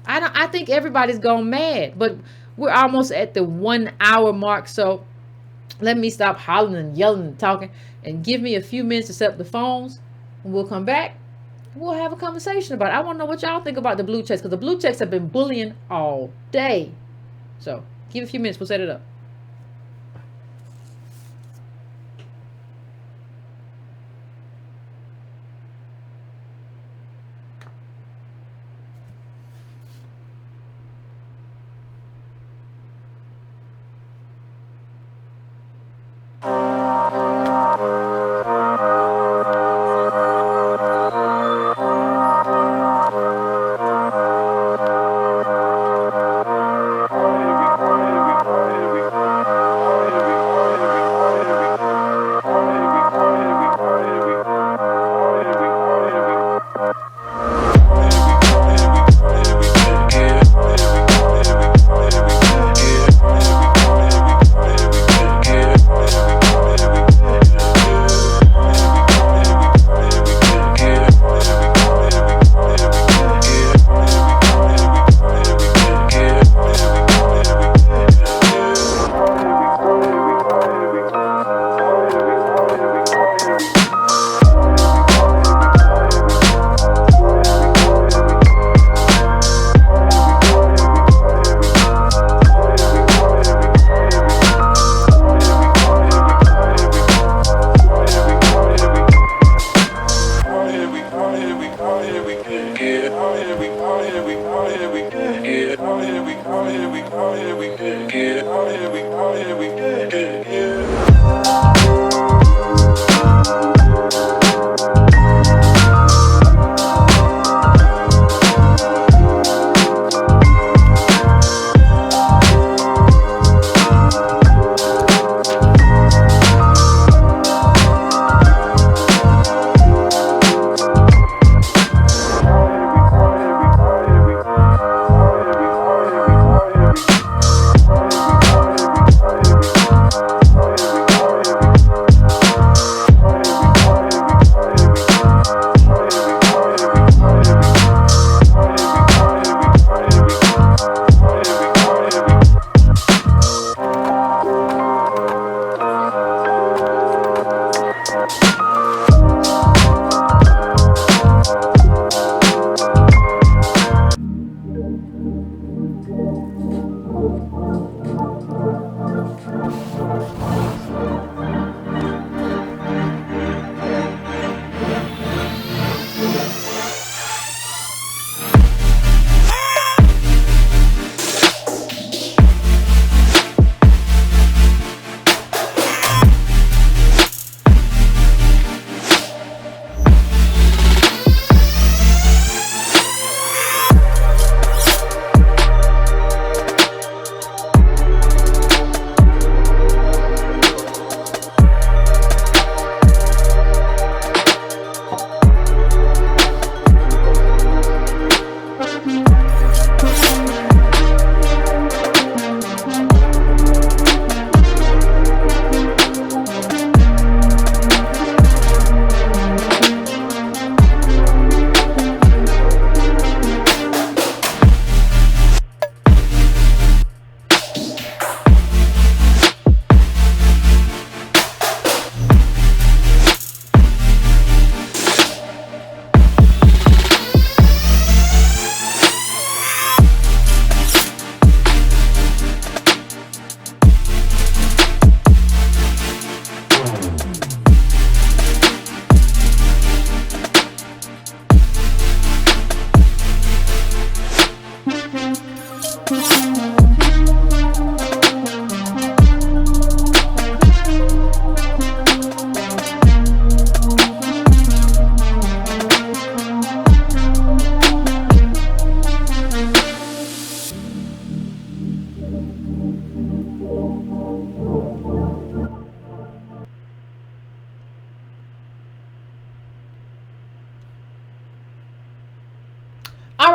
I think everybody's gone mad, but we're almost at the 1 hour mark, so let me stop hollering and yelling and talking and give me a few minutes to set up the phones, and we'll come back. We'll have a conversation about it. I want to know what y'all think about the blue checks, because the blue checks have been bullying all day. So give it a few minutes. We'll set it up.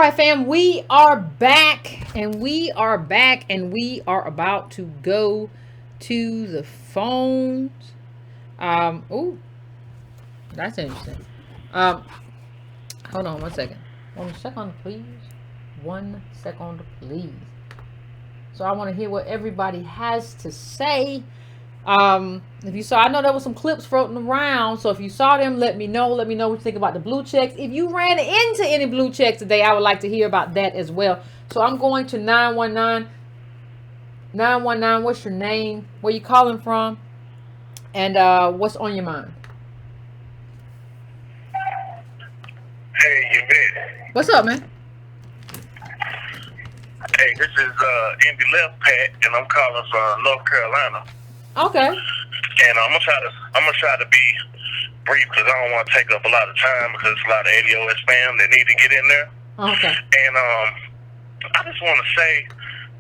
right, fam, we are back, and we are about to go to the phones. Oh, that's interesting. Hold on 1 second. 1 second, please. 1 second, please. So I want to hear what everybody has to say. If you saw, I know there was some clips floating around. So if you saw them, let me know. Let me know what you think about the blue checks. If you ran into any blue checks today, I would like to hear about that as well. So I'm going to 919. 919, what's your name? Where you calling from? And what's on your mind? Hey, Yvette. What's up, man? Hey, this is Indy Left Pat, and I'm calling from North Carolina. Okay. And I'm gonna try to be brief because I don't want to take up a lot of time because there's a lot of ADOS fam that need to get in there. Okay. And I just want to say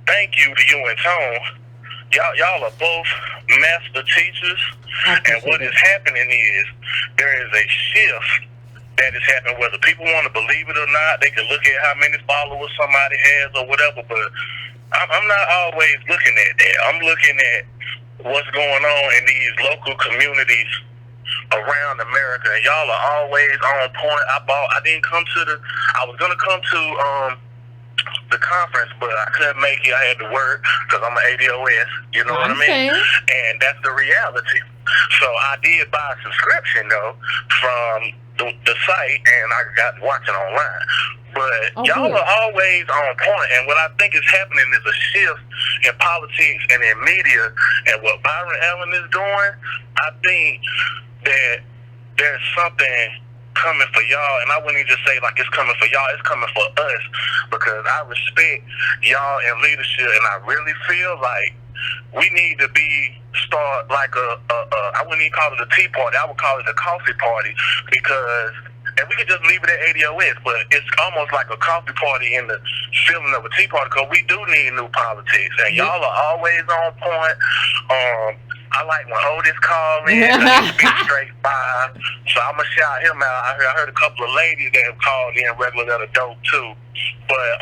thank you to you and Tone. Y'all are both master teachers, and what is happening is there is a shift that is happening, whether people want to believe it or not. They can look at how many followers somebody has or whatever, but I'm not always looking at that. I'm looking at what's going on in these local communities around America, and y'all are always on point. I was gonna come to the conference, but I couldn't make it. I had to work because I'm an ADOS, you know what I mean? And that's the reality. So I did buy a subscription though from the site, and I got watching online. But y'all are always on point, and what I think is happening is a shift in politics and in media, and what Byron Allen is doing. I think that there's something coming for y'all, and I wouldn't even just say like it's coming for y'all, it's coming for us, because I respect y'all in leadership, and I really feel like we need to start like I wouldn't even call it a tea party, I would call it a coffee party, because, and we could just leave it at ADOS, but it's almost like a coffee party in the feeling of a tea party, because we do need new politics, and y'all are always on point. I like when Otis called in, he's been straight five, so I'm going to shout him out. I heard a couple of ladies that have called in regular that are dope too. But,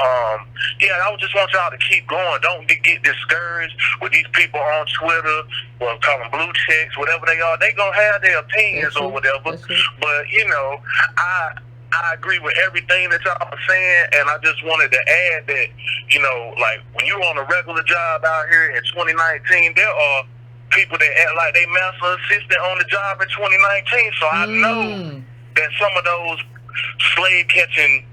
yeah, I just want y'all to keep going. Don't get discouraged with these people on Twitter, well, call them blue checks, whatever they are. They going to have their opinions or whatever. But, you know, I agree with everything that y'all are saying, and I just wanted to add that, you know, like, when you're on a regular job out here in 2019, there are people that act like they master assistant on the job in 2019. So I know that some of those slave catching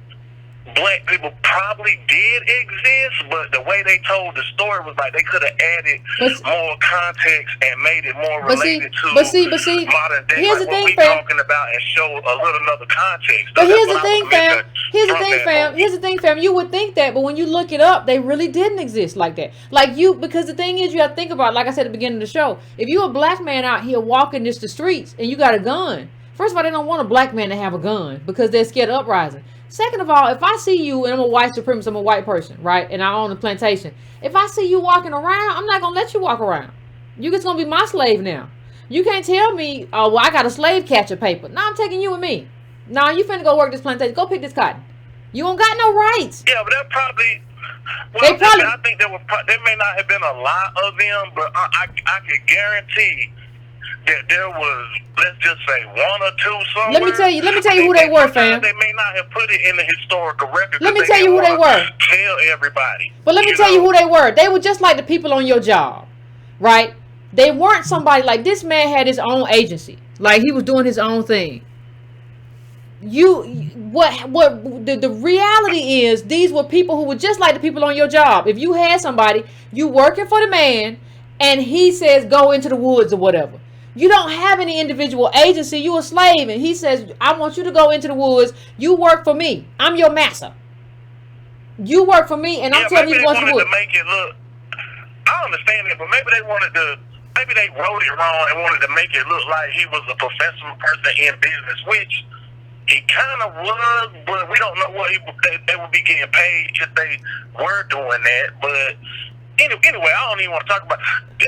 black people probably did exist, but the way they told the story was like they could have added more context and made it more related to modern day. Here's like the thing, we fam. Talking about and show a little another context. But here's the thing, fam. Here's the thing, fam. You would think that, but when you look it up, they really didn't exist like that. Because the thing is, you have to think about, like I said at the beginning of the show, if you're a black man out here walking just the streets and you got a gun, first of all, they don't want a black man to have a gun because they're scared of uprising. Second of all, if I see you, and I'm a white supremacist, I'm a white person, right? And I own a plantation. If I see you walking around, I'm not going to let you walk around. You're just going to be my slave now. You can't tell me, oh, well, I got a slave catcher paper. No, I'm taking you with me. No, you finna go work this plantation. Go pick this cotton. You don't got no rights. Yeah, but that probably... Well, I think there may not have been a lot of them, but I could guarantee that there was, let's just say, one or two somewhere. Let me tell you who they were, fam. They may not have put it in the historical record. Let me tell you who they were. Tell everybody. But let me tell you who they were. They were just like the people on your job, right? They weren't somebody like this man had his own agency. Like he was doing his own thing. The reality is these were people who were just like the people on your job. If you had somebody, you working for the man, and he says go into the woods or whatever. You don't have any individual agency. You a slave, and he says, I want you to go into the woods. You work for me. I'm your master. You work for me, and I'm telling you what's the woods. To make it look, I understand it, but maybe they wrote it wrong and wanted to make it look like he was a professional person in business, which he kind of was, but we don't know what they would be getting paid if they were doing that. But anyway, I don't even want to talk about.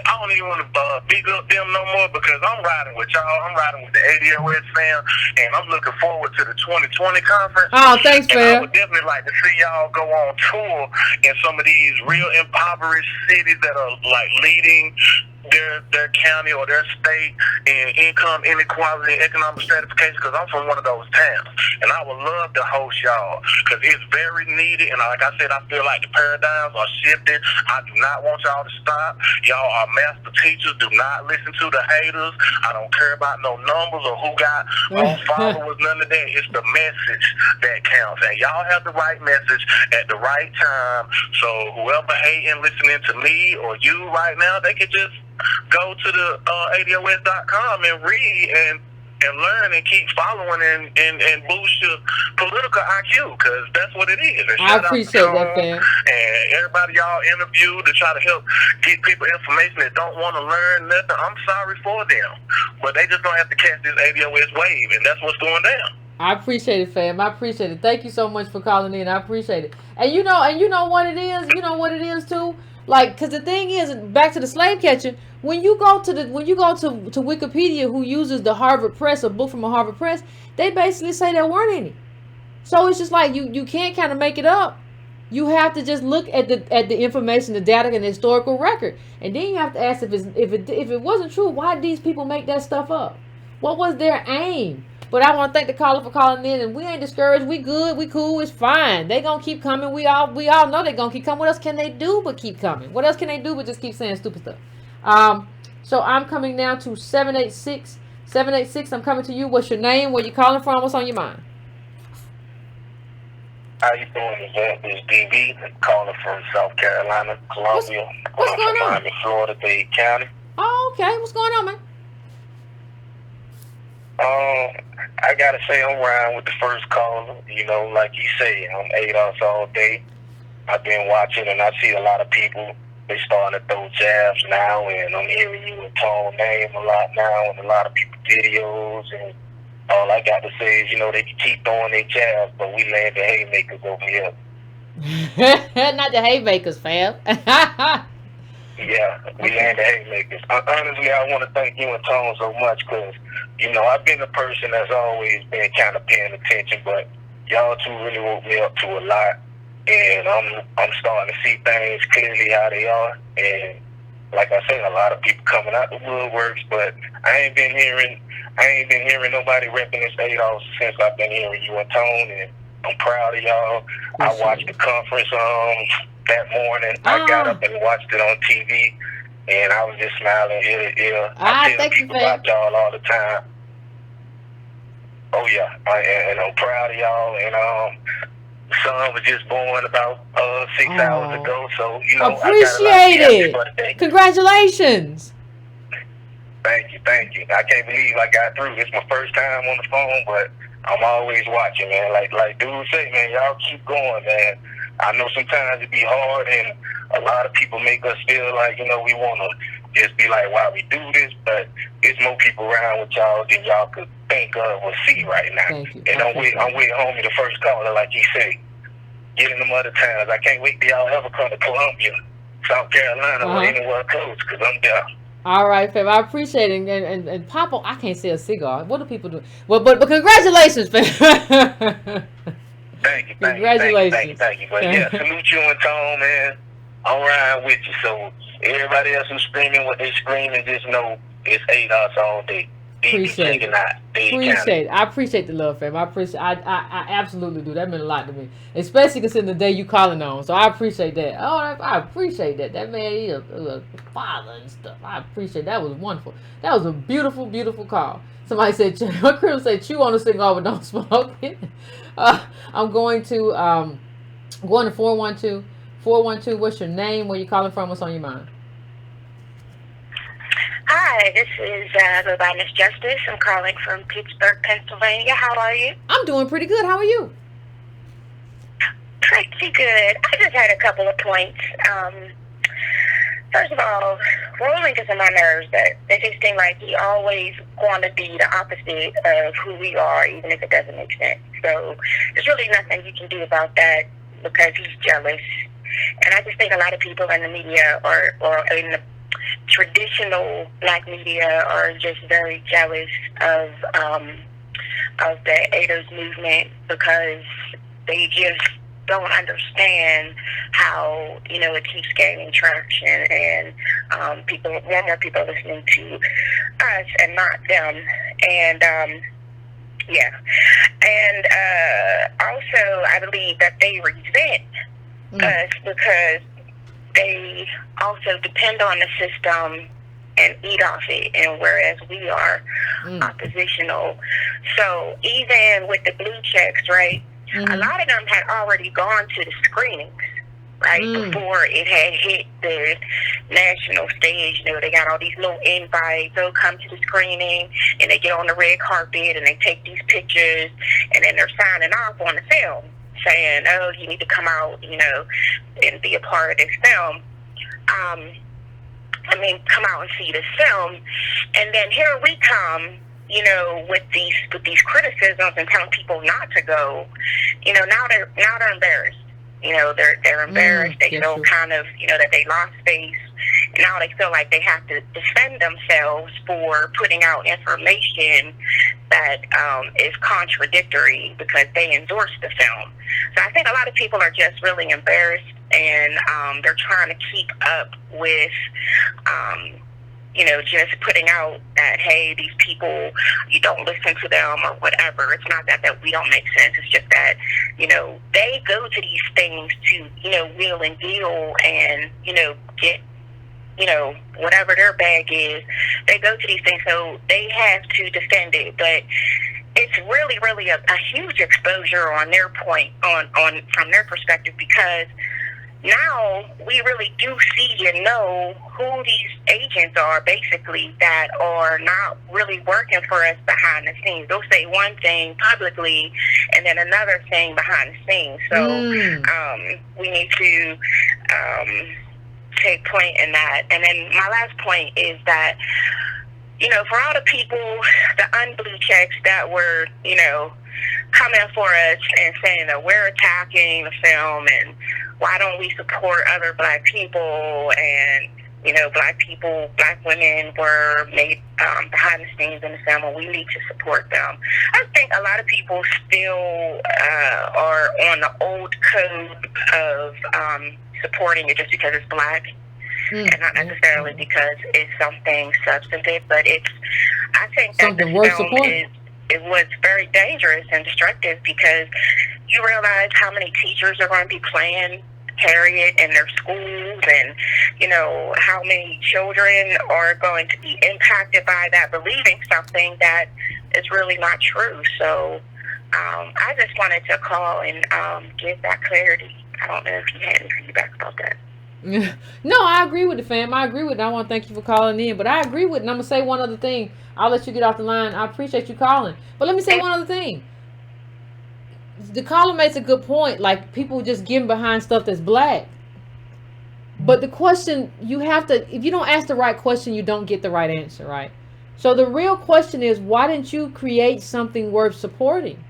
don't even want to big up them no more because I'm riding with y'all. I'm riding with the ADOS fam, and I'm looking forward to the 2020 conference. Oh, thanks, and fam. I would definitely like to see y'all go on tour in some of these real impoverished cities that are like leading their county or their state in income inequality and economic stratification, because I'm from one of those towns, and I would love to host y'all because it's very needed. And like I said, I feel like the paradigms are shifting. I do not want y'all to stop. Y'all are master teachers. Do not listen to the haters. I don't care about no numbers or who got more followers, none of that. It's the message that counts, and y'all have the right message at the right time. So whoever hating listening to me or you right now, they could just go to the ADOS.com and read and learn and keep following and boost your political IQ, because that's what it is. And I appreciate that, fam. And everybody y'all interview to try to help get people information that don't want to learn nothing. I'm sorry for them, but they just don't have to catch this ADOS wave, and that's what's going down. I appreciate it, fam. I appreciate it. Thank you so much for calling in. I appreciate it. And you know what it is? You know what it is too? Like, cause the thing is, back to the slave catcher, when you go to Wikipedia, who uses the Harvard Press, a book from a Harvard Press, they basically say there weren't any. So it's just like you can't kind of make it up. You have to just look at the information, the data, and the historical record, and then you have to ask if it wasn't true, why did these people make that stuff up? What was their aim? But I want to thank the caller for calling in, and we ain't discouraged. We good. We cool. It's fine. They gonna keep coming. We all know they gonna keep coming. What else can they do but keep coming? What else can they do but just keep saying stupid stuff? So I'm coming now to 786. 786. I'm coming to you. What's your name? Where you calling from? What's on your mind? How you doing, Yvette? This DB calling from South Carolina, Columbia. What's going on? Miami, Florida, Dade County. Oh, okay. What's going on, man? I gotta say I'm riding with the first caller. You know, like you say, I'm ADOS all day. I've been watching, and I see a lot of people. They starting to throw jabs now, and I'm hearing you and Tone name a lot now, and a lot of people videos. And all I got to say is, you know, they can keep throwing their jabs, but we land the haymakers over here. Not the haymakers, fam. Yeah, we land the haymakers. Honestly, I want to thank you and Tone so much because, you know, I've been a person that's always been kind of paying attention, but y'all two really woke me up to a lot, and I'm starting to see things clearly how they are. And like I said, a lot of people coming out the woodworks, but I ain't been hearing nobody repping this ADOS since I've been hearing you and Tone, and I'm proud of y'all. I watched the conference that morning. I got up and watched it on TV, and I was just smiling ear to ear. I tell people about y'all all the time. Oh yeah, and I'm proud of y'all. And son was just born about 6 hours ago, so you know, appreciate it. Congratulations. Thank you. I can't believe I got through. It's my first time on the phone, but I'm always watching, man. Like dude say, man, y'all keep going, man. I know sometimes it be hard, and a lot of people make us feel like, you know, we want to just be like, why we do this, but there's more people around with y'all than y'all could think of or see right now. Thank you. And I'm with homie, the first caller, like you say, get in them other towns. I can't wait till y'all ever come to Columbia, South Carolina, or anywhere close, because I'm there. All right, fam. I appreciate it. And Papa, I can't sell a cigar. What do people do? Well, but congratulations, fam. Thank you. Congratulations. Thank you. But yeah, salute you and Tone, man. I'm riding with you. So everybody else who's screaming what they screaming, just know it's ADOS all day. Appreciate it. I appreciate the love, fam. I absolutely do. That meant a lot to me, especially considering the day you calling on. So I appreciate that. Oh, I appreciate that. That man, he a father and stuff. I appreciate that. Was wonderful. That was a beautiful, beautiful call. Somebody said, my crew said, chew on the cigar but don't smoke it. I'm going to 412. 412. What's your name? Where you calling from? What's on your mind? Hi, this is Miss Justice. I'm calling from Pittsburgh, Pennsylvania. How are you? I'm doing pretty good. How are you? Pretty good. I just had a couple of points. First of all, Roland gets on my nerves that they just seem like he always want to be the opposite of who we are, even if it doesn't make sense. So there's really nothing you can do about that because he's jealous. And I just think a lot of people in the media or in the traditional black media are just very jealous of the ADOS movement because they just don't understand how, it keeps gaining traction and more people listening to us and not them. And and also I believe that they resent us because they also depend on the system and eat off it, and whereas we are oppositional. So even with the blue checks, right, a lot of them had already gone to the screenings, right, before it had hit the national stage. They got all these little invites. They'll come to the screening, and they get on the red carpet, and they take these pictures, and then they're signing off on the film, saying, oh, you need to come out, and be a part of this film. Come out and see this film. And then here we come, with these criticisms and telling people not to go. Now they're embarrassed. They're embarrassed. They feel kind of, that they lost face. And now they feel like they have to defend themselves for putting out information that is contradictory because they endorsed the film. So I think a lot of people are just really embarrassed, and they're trying to keep up with, just putting out that, hey, these people, you don't listen to them or whatever. It's not that we don't make sense. It's just that, they go to these things to, wheel and deal and, get, whatever their bag is. They go to these things, so they have to defend it. But it's really, really a huge exposure on their point, on from their perspective, because now we really do see and know who these agents are, basically, that are not really working for us behind the scenes. They'll say one thing publicly and then another thing behind the scenes. So we need to take point in that. And then my last point is that, for all the people, the unblue checks that were, coming for us and saying that we're attacking the film and why don't we support other black people, and black women were made behind the scenes in the film, and we need to support them. I think a lot of people still are on the old code of supporting it just because it's black, and not necessarily because it's something substantive. But I think that the film it was very dangerous and destructive, because you realize how many teachers are going to be playing Harriet in their schools, and how many children are going to be impacted by that, believing something that is really not true. So I just wanted to call and give that clarity. I don't know if you had any feedback about that. No, I agree with the fam. I agree with it. I want to thank you for calling in, but I agree with it. And I'm going to say one other thing. I'll let you get off the line. I appreciate you calling, but let me say one other thing. The caller makes a good point. Like, people just getting behind stuff that's black. But the question, if you don't ask the right question, you don't get the right answer, right? So the real question is, why didn't you create something worth supporting?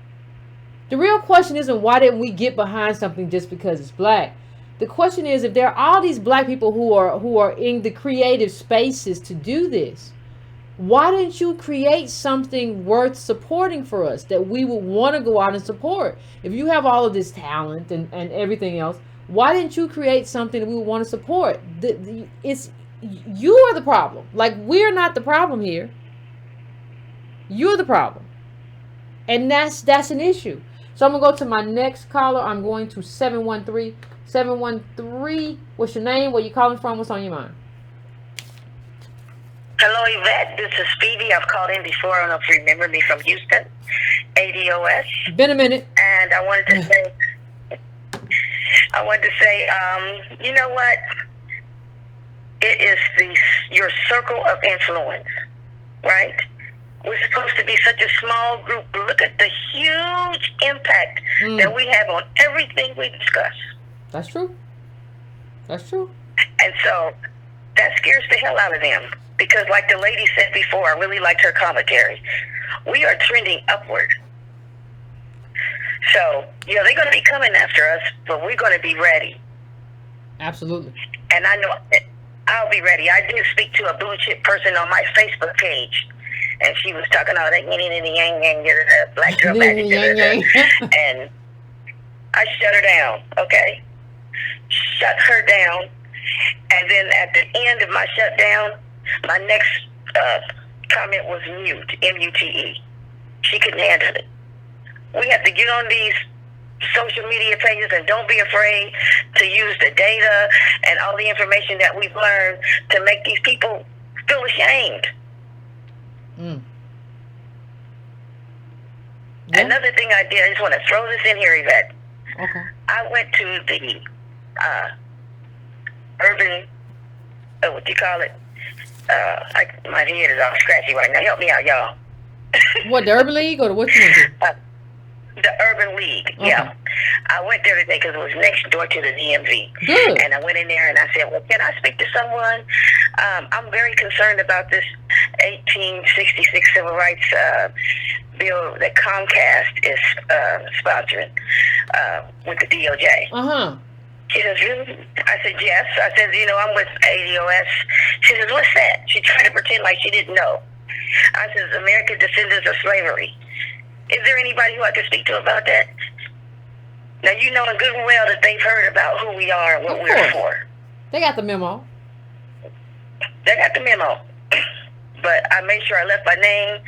The real question isn't why didn't we get behind something just because it's black. The question is, if there are all these black people who are in the creative spaces to do this, why didn't you create something worth supporting for us that we would want to go out and support? If you have all of this talent and everything else, why didn't you create something that we would want to support? You are the problem. Like, we're not the problem here. You're the problem. And that's an issue. So I'm going to go to my next caller. I'm going to 713. 713, what's your name? Where you calling from? What's on your mind? Hello, Yvette. This is Phoebe. I've called in before. I don't know if you remember me, from Houston, ADOS. Been a minute. And I wanted to say, you know what? It is your circle of influence, right? We're supposed to be such a small group. Look at the huge impact that we have on everything we discuss. That's true. That's true. And so that scares the hell out of them, because like the lady said before, I really liked her commentary. We are trending upward. So, they're going to be coming after us, but we're going to be ready. Absolutely. And I I'll be ready. I did speak to a blue chip person on my Facebook page, and she was talking all that black girl magic, and I shut her down. Okay, shut her down, and then at the end of my shutdown, my next comment was mute, M-U-T-E. She couldn't handle it. We have to get on these social media pages, and don't be afraid to use the data and all the information that we've learned to make these people feel ashamed. Yeah. Another thing I did, I just want to throw this in here, Yvette. Okay. I went to the urban, what do you call it? My head is all scratchy right now. Help me out, y'all. What, the Urban League, or what you want to do? The Urban League, Okay. yeah. I went there today because it was next door to the DMV. Good. And I went in there and I said, well, can I speak to someone? I'm very concerned about this 1866 Civil Rights bill that Comcast is sponsoring with the DOJ. Uh-huh. She says, really? I said, yes. I said, I'm with ADOS. She says, what's that? She tried to pretend like she didn't know. I said, American Descendants of Slavery. Is there anybody who I can speak to about that? Now, you know in good and well that they've heard about who we are and what we're for. They got the memo. They got the memo. But I made sure I left my name,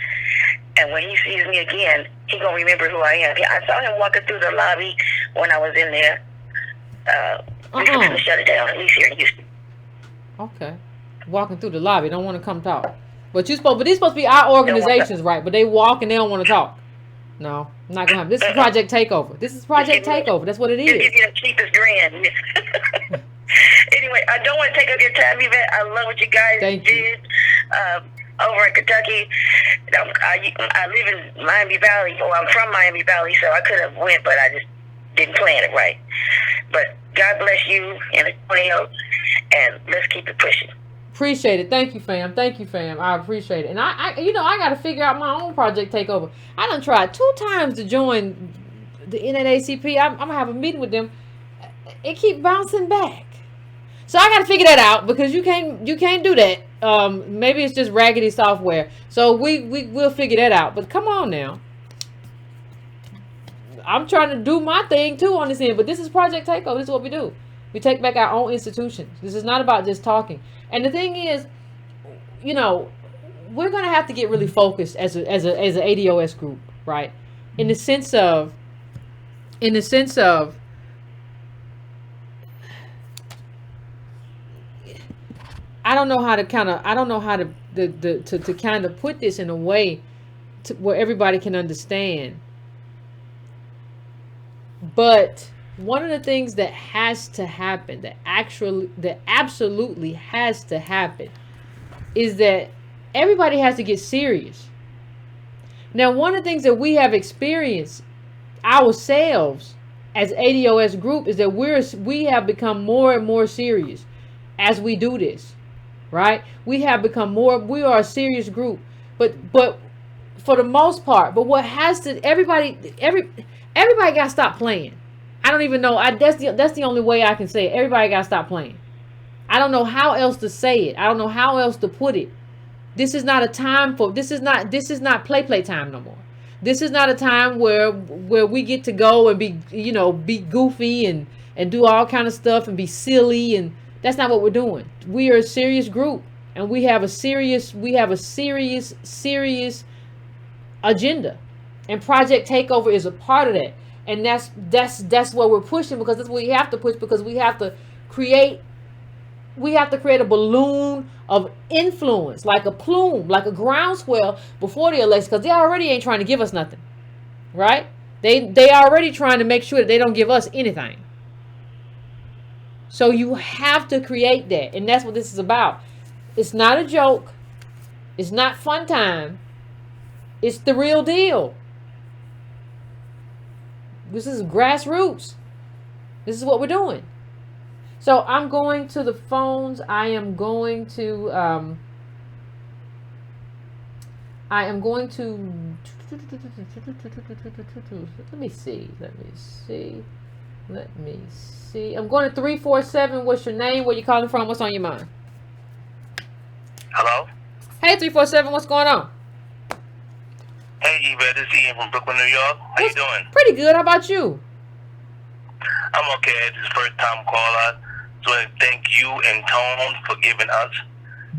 and when he sees me again, he going to remember who I am. I saw him walking through the lobby when I was in there. We're going to shut it down, at least here in Houston. Okay. Walking through the lobby. Don't want to come talk. But these supposed to be our organizations, right? But they walk and they don't want to talk. No, I'm not going to happen. This is Project Takeover. This is Project Takeover. That's what it is. Just give you the cheapest grand. Anyway, I don't want to take up your time, Yvette. I love what you guys did over in Kentucky. I live in Miami Valley. Well, I'm from Miami Valley, so I could have went, but I just didn't plan it right. But God bless you and Antonio, and let's keep it pushing. Appreciate it. Thank you, fam. Thank you, fam. I appreciate it. And I got to figure out my own Project Takeover. I done tried 2 times to join the NAACP. I'm going to have a meeting with them. It keep bouncing back. So I got to figure that out, because you can't do that. Maybe it's just raggedy software. So we'll figure that out. But come on now. I'm trying to do my thing too on this end, but this is Project Takeover. This is what we do. We take back our own institutions. This is not about just talking. And the thing is, we're going to have to get really focused as an ADOS group, right? In the sense of, I don't know how to kind of put this in a way where everybody can understand. But one of the things that has to happen, that absolutely has to happen, is that everybody has to get serious. Now, one of the things that we have experienced ourselves as ADOS group is that we have become more and more serious as we do this, right? We are a serious group, but for the most part, but what has to, everybody got to stop playing. I don't even know. That's the only way I can say it. Everybody got to stop playing. I don't know how else to say it. I don't know how else to put it. This is not a time for, this is not play time no more. This is not a time where we get to go and be goofy and do all kind of stuff and be silly, and that's not what we're doing. We are a serious group, and we have a serious agenda, and Project Takeover is a part of that. And that's what we're pushing, because that's what we have to push, because we have to create a balloon of influence, like a plume, like a groundswell before the election, because they already ain't trying to give us nothing, right? They already trying to make sure that they don't give us anything. So you have to create that, and that's what this is about. It's not a joke. It's not fun time. It's the real deal. This is grassroots. This is what we're doing. So I'm going to the phones. I am going to let me see. I'm going to 347. What's your name? Where you calling from? What's on your mind? Hey, 347, what's going on? Hey, Yvette, this is Ian from Brooklyn, New York. How you doing? Pretty good. How about you? I'm okay. This is first time caller. So I thank you and Tone for giving us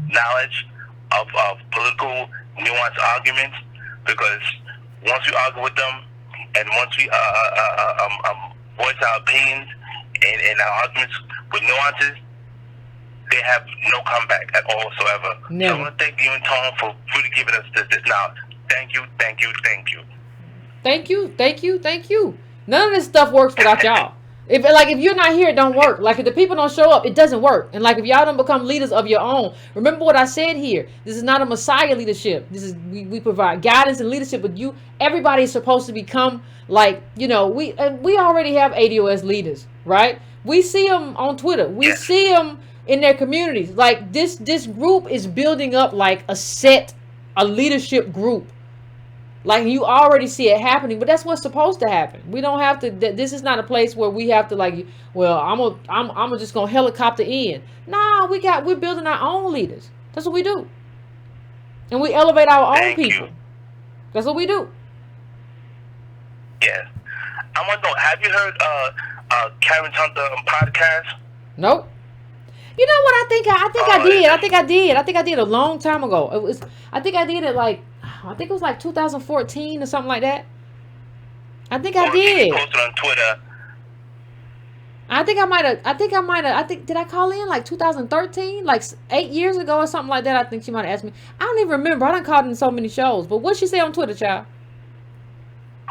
knowledge of political nuanced arguments, because once we argue with them and once we voice our opinions and our arguments with nuances, they have no comeback at all whatsoever. Never. So I want to thank you and Tone for really giving us this knowledge. Thank you, thank you, thank you. Thank you, thank you, thank you. None of this stuff works without y'all. If you're not here, it don't work. Like, if the people don't show up, it doesn't work. And like, if y'all don't become leaders of your own, remember what I said here. This is not a Messiah leadership. This is we provide guidance and leadership, but everybody is supposed to become like, we already have ADOS leaders, right? We see them on Twitter. We see them in their communities. Like, this group is building up like a leadership group. Like, you already see it happening, but that's what's supposed to happen. We don't have to. This is not a place where we have to I'm just gonna helicopter in. Nah, we're building our own leaders. That's what we do, and we elevate our own people. That's what we do. Yeah, I want to know. Have you heard Karen Hunter podcast? Nope. You know what? I think I did a long time ago. I think I did it it was like 2014 or something like that. I think I did. Posted on Twitter. Did I call in like 2013? Like 8 years ago or something like that? I think she might have asked me. I don't even remember. I done called in so many shows. But what'd she say on Twitter, child?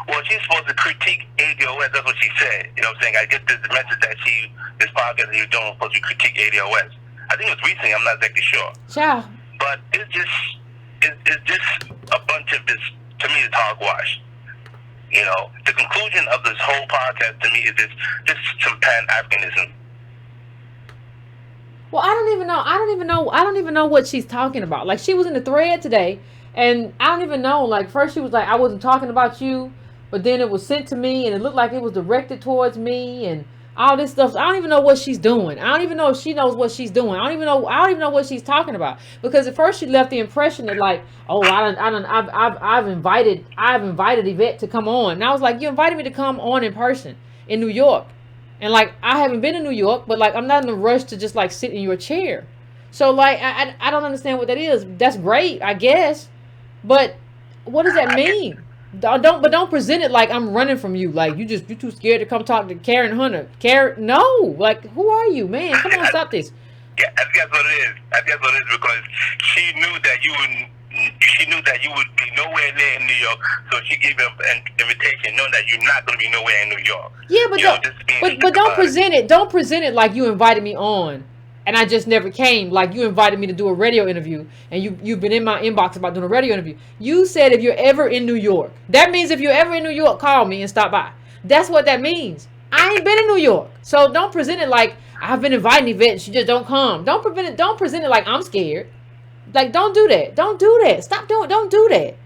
Well, she's supposed to critique ADOS. That's what she said. You know what I'm saying? I get this message that this podcast that you're doing was supposed to critique ADOS. I think it was recently. I'm not exactly sure. Child. But it's just a bunch of this, to me, it's hogwash. You know, the conclusion of this whole podcast to me is just some Pan-Africanism. Well, I don't even know what she's talking about. Like, she was in the thread today, and I don't even know. Like, first she was like, I wasn't talking about you, but then it was sent to me, and it looked like it was directed towards me, and all this stuff. I don't even know what she's doing. I don't even know if she knows what she's doing. I don't even know what she's talking about. Because at first she left the impression that like, oh, I've invited Yvette to come on. And I was like, you invited me to come on in person in New York. And like, I haven't been in New York, but like, I'm not in a rush to just like sit in your chair. So like, I don't understand what that is. That's great, I guess. But what does that mean? Don't present it like I'm running from you. Like you're too scared to come talk to Karen Hunter. No, like who are you, man? Come on, stop this. Yeah, I guess what it is. Because she knew that you would be nowhere near in New York, so she gave you an invitation, knowing that you're not going to be nowhere in New York. Yeah, but don't present it. Don't present it like you invited me on. And I just never came. Like you invited me to do a radio interview, and you've been in my inbox about doing a radio interview. You said if you're ever in New York, that means if you're ever in New York, call me and stop by. That's what that means. I ain't been in New York, so don't present it like I've been inviting Yvette and she just don't come. Don't present it like I'm scared. Like don't do that. Don't do that. Stop doing. Don't do that.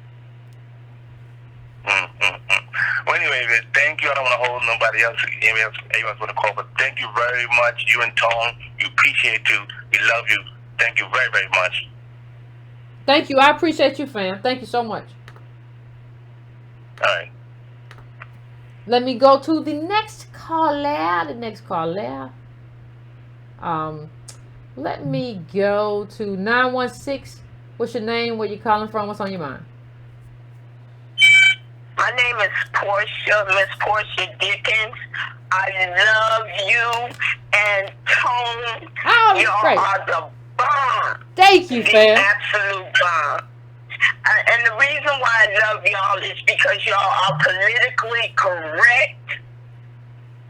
Well, anyway, thank you. I don't want to hold nobody else. Anyone's going to call, but thank you very much. You and Tone, we appreciate you. We love you. Thank you very, very much. Thank you. I appreciate you, fam. Thank you so much. All right. Let me go to the next caller. Let me go to 916. What's your name? Where you calling from? What's on your mind? My name is Portia, Miss Portia Dickens. I love you and Tone. Oh, y'all great. are the bomb. Thank you, the fam. absolute bomb. And the reason why I love y'all is because y'all are politically correct.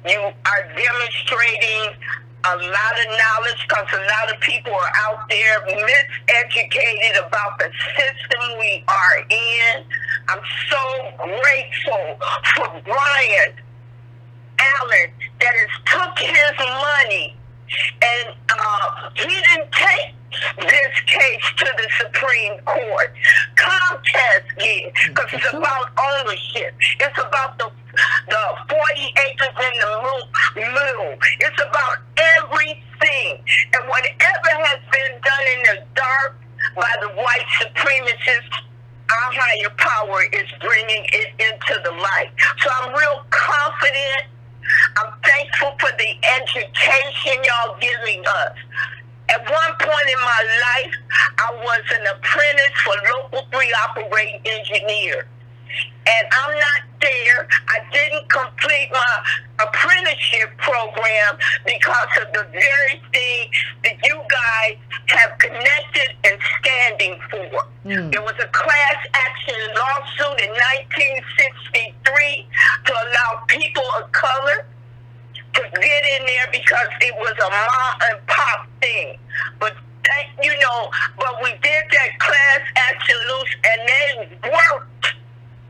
You are demonstrating a lot of knowledge because a lot of people are out there miseducated about the system we are in. I'm so grateful for Brian Allen that has took his money and he didn't take this case to the Supreme Court. Comcast did, because it's about ownership. It's about the 40 acres in the middle. It's about everything. And whatever has been done in the dark, by the white supremacists, our higher power is bringing it into the light. So I'm real confident. I'm thankful for the education y'all giving us. At one point in my life, I was an apprentice for Local 3 operating engineer. And I'm not there. I didn't complete my apprenticeship program because of the very thing that you guys have connected and standing for. There was a class action lawsuit in 1963 to allow people of color to get in there because it was a mom and pop thing. But but we did that class action loose, and they worked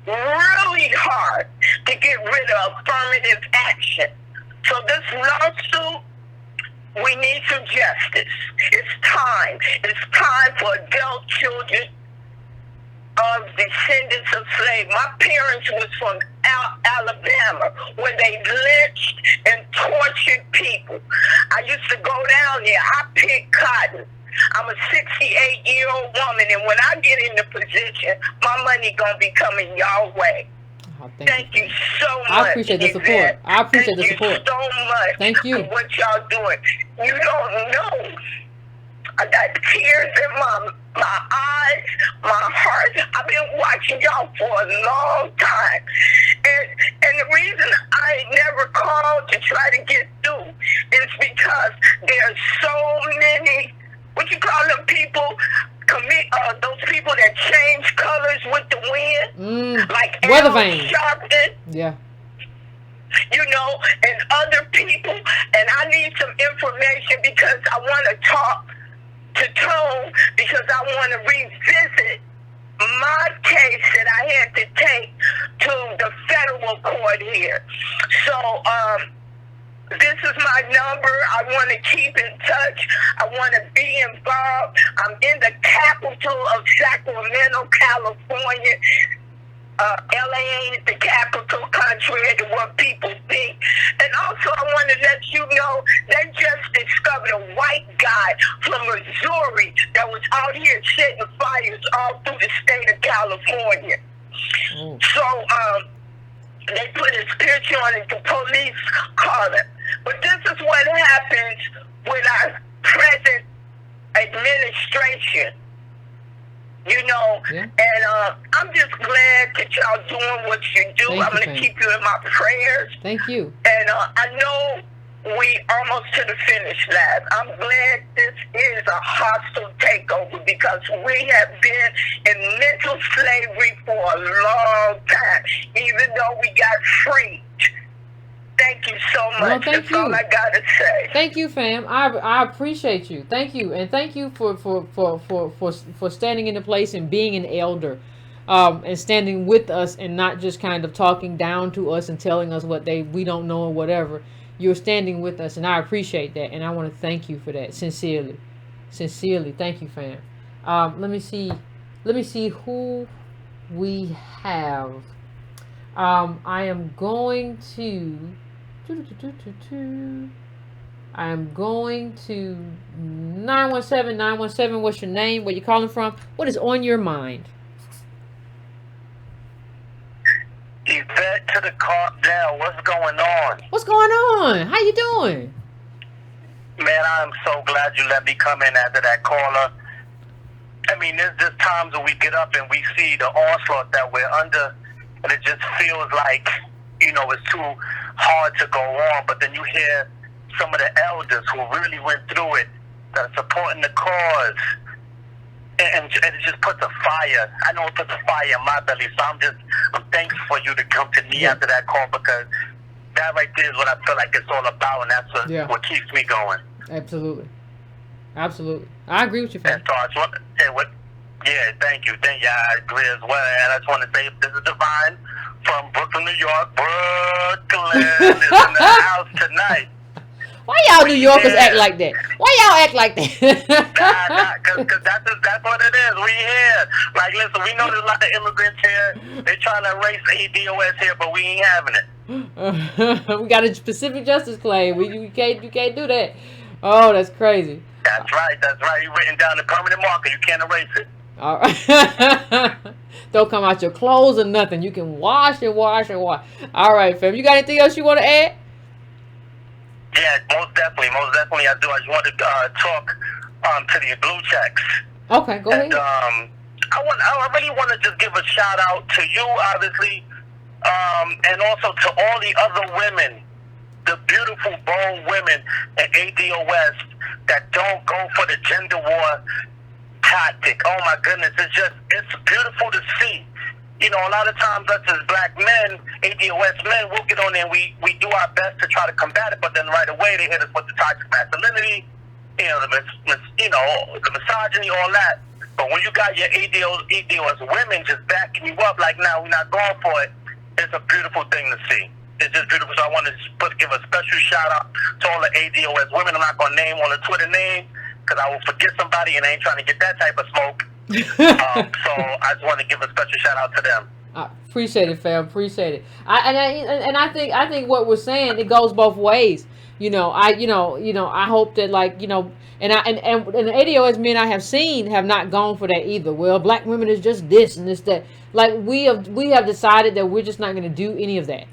really hard to get rid of affirmative action. So this lawsuit, we need some justice. It's time. It's time for adult children of descendants of slaves. My parents was from Alabama, where they lynched and tortured people. I used to go down there. I picked cotton. I'm a 68-year-old woman, and when I get in the position, my money gonna be coming y'all way. Oh, thank you so much. I appreciate the support. Yvette. I appreciate the support. Thank you so much. Thank you for what y'all doing. You don't know. I got tears in my eyes, my heart. I've been watching y'all for a long time. And the reason I never called to try to get through is because there's so many, what you call them people, those people that change colors with the wind. Like weather vane. Sharpton. Yeah. And other people. And I need some information because I want to talk to Tone, because I want to revisit my case that I had to take to the federal court here. So, this is my number. I want to keep in touch. I want to be involved. I'm in the capital of Sacramento, California. LA ain't the capital, contrary to what people think. And also, I want to let you know, they just discovered a white guy from Missouri that was out here setting fires all through the state of California. So, they put his picture on it, the police called him. But this is what happens with our present administration. And I'm just glad that y'all doing what you do. I'm going to keep you in my prayers. Thank you. And I know we almost to the finish line. I'm glad this is a hostile takeover because we have been in mental slavery for a long time, even though we got freed. Thank you so much. Well, That's all I gotta say. Thank you, fam. I appreciate you. Thank you, and thank you for standing in the place and being an elder, and standing with us and not just kind of talking down to us and telling us what we don't know or whatever. You're standing with us, and I appreciate that, and I want to thank you for that sincerely. Thank you, fam. Let me see who we have. I am going to 917. What's your name? Where you calling from? What is on your mind? Yvette to the calm down. What's going on? What's going on? How you doing? Man, I'm so glad you let me come in after that caller. I mean, there's just times when we get up and we see the onslaught that we're under, and it just feels like, it's too hard to go on. But then you hear some of the elders who really went through it, that are supporting the cause, and it just puts a fire. I know it puts a fire in my belly, so I'm thankful for you to come to me after that call, because that right there is what I feel like it's all about, and that's what keeps me going. Absolutely. I agree with you, fam. And so I just want to say thank you. I agree as well. And I just want to say, this is Divine from Brooklyn, New York. Brooklyn is in the house tonight. Why y'all New Yorkers act like that? Why y'all act like that? Because that's what it is. We here. Like, listen, we know there's a lot of immigrants here. They're trying to erase ADOS here, but we ain't having it. We got a specific justice claim. You can't do that. Oh, that's crazy. That's right. You're written down the permanent marker. You can't erase it. All right. Don't come out your clothes or nothing. You can wash and wash and wash. All right, fam. You got anything else you want to add? Yeah, most definitely. I do. I just want to talk to the blue checks. Okay, go ahead. And I really want to just give a shout out to you, obviously, and also to all the other women, the beautiful, bold women at ADOS that don't go for the gender war tactic. Oh my goodness, it's beautiful to see. You know, a lot of times us as black men, ADOS men, we'll get on there and we do our best to try to combat it, but then right away they hit us with the toxic masculinity, the misogyny, all that. But when you got your ADOS women just backing you up, like, now we're not going for it, it's a beautiful thing to see. It's just beautiful. So I want to give a special shout out to all the ADOS women. I'm not going to name on the Twitter name because I will forget somebody and I ain't trying to get that type of smoke. So I just want to give a special shout out to them. I appreciate it, fam. Appreciate it. I think what we're saying, it goes both ways. I hope that, like, and the ADOS men I have seen have not gone for that either. Well, black women is just this and this, that. Like, we have decided that we're just not going to do any of that.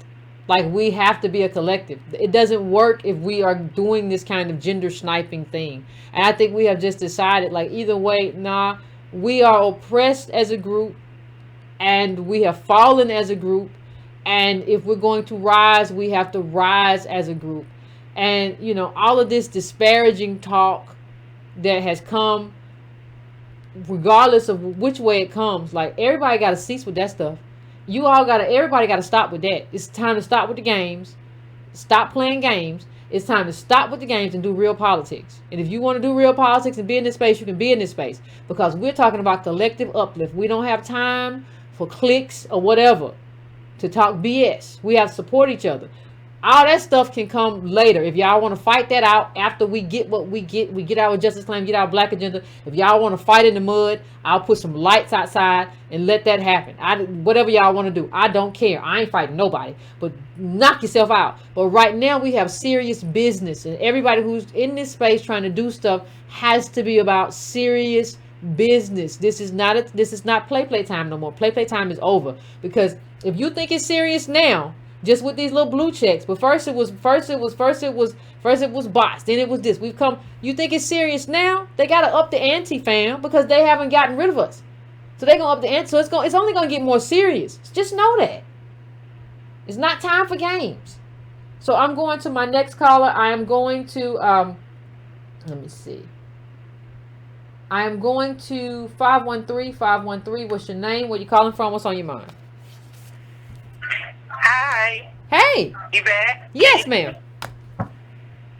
Like, we have to be a collective. It doesn't work if we are doing this kind of gender sniping thing. And I think we have just decided, like, either way, nah, we are oppressed as a group and we have fallen as a group. And if we're going to rise, we have to rise as a group. And, all of this disparaging talk that has come, regardless of which way it comes, like, everybody got to cease with that stuff. Everybody got to stop with that. It's time to stop with the games. Stop playing games. It's time to stop with the games and do real politics. And if you want to do real politics and be in this space, you can be in this space. Because we're talking about collective uplift. We don't have time for clicks or whatever to talk BS. We have to support each other. All that stuff can come later. If y'all want to fight that out after we get what we get our justice claim, get our black agenda. If y'all want to fight in the mud, I'll put some lights outside and let that happen. Whatever y'all want to do, I don't care. I ain't fighting nobody. But knock yourself out. But right now we have serious business, and everybody who's in this space trying to do stuff has to be about serious business. This is not play time no more. Play time is over. Because if you think it's serious now, just with these little blue checks, but first it was bots, then it was this. You think it's serious now? They gotta up the ante, fam, because they haven't gotten rid of us. So they're gonna up the ante. So it's only gonna get more serious. Just know that. It's not time for games. So I'm going to my next caller. I am going to let me see. I am going to 513. What's your name? Where you calling from? What's on your mind? Hi. Hey. Yvette? Yes, ma'am.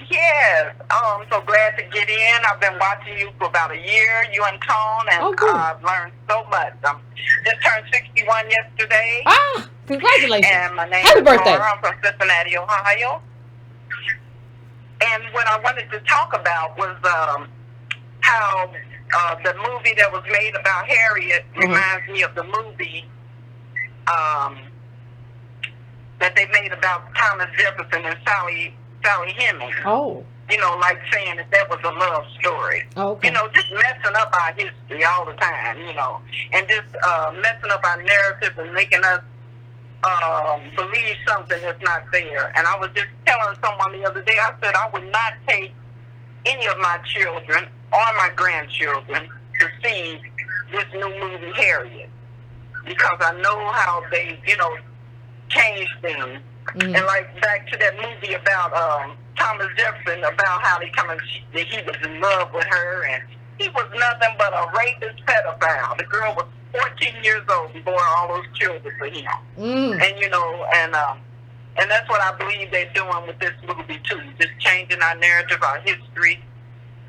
Yes. I'm so glad to get in. I've been watching you for about a year, you and Tone, and I've learned so much. I just turned 61 yesterday. Ah, congratulations. And my name Happy is birthday. Laura. I'm from Cincinnati, Ohio. And what I wanted to talk about was how the movie that was made about Harriet reminds me of the movie that they made about Thomas Jefferson and Sally Hemings. Oh. Like saying that was a love story. Oh, okay. Just messing up our history all the time, and just messing up our narrative and making us believe something that's not there. And I was just telling someone the other day, I said I would not take any of my children or my grandchildren to see this new movie, Harriet, because I know how they, change things. And like back to that movie about Thomas Jefferson, about how he was in love with her, and he was nothing but a rapist pedophile. The girl was 14 years old and bore all those children for him. And and that's what I believe they're doing with this movie too, just changing our narrative, our history.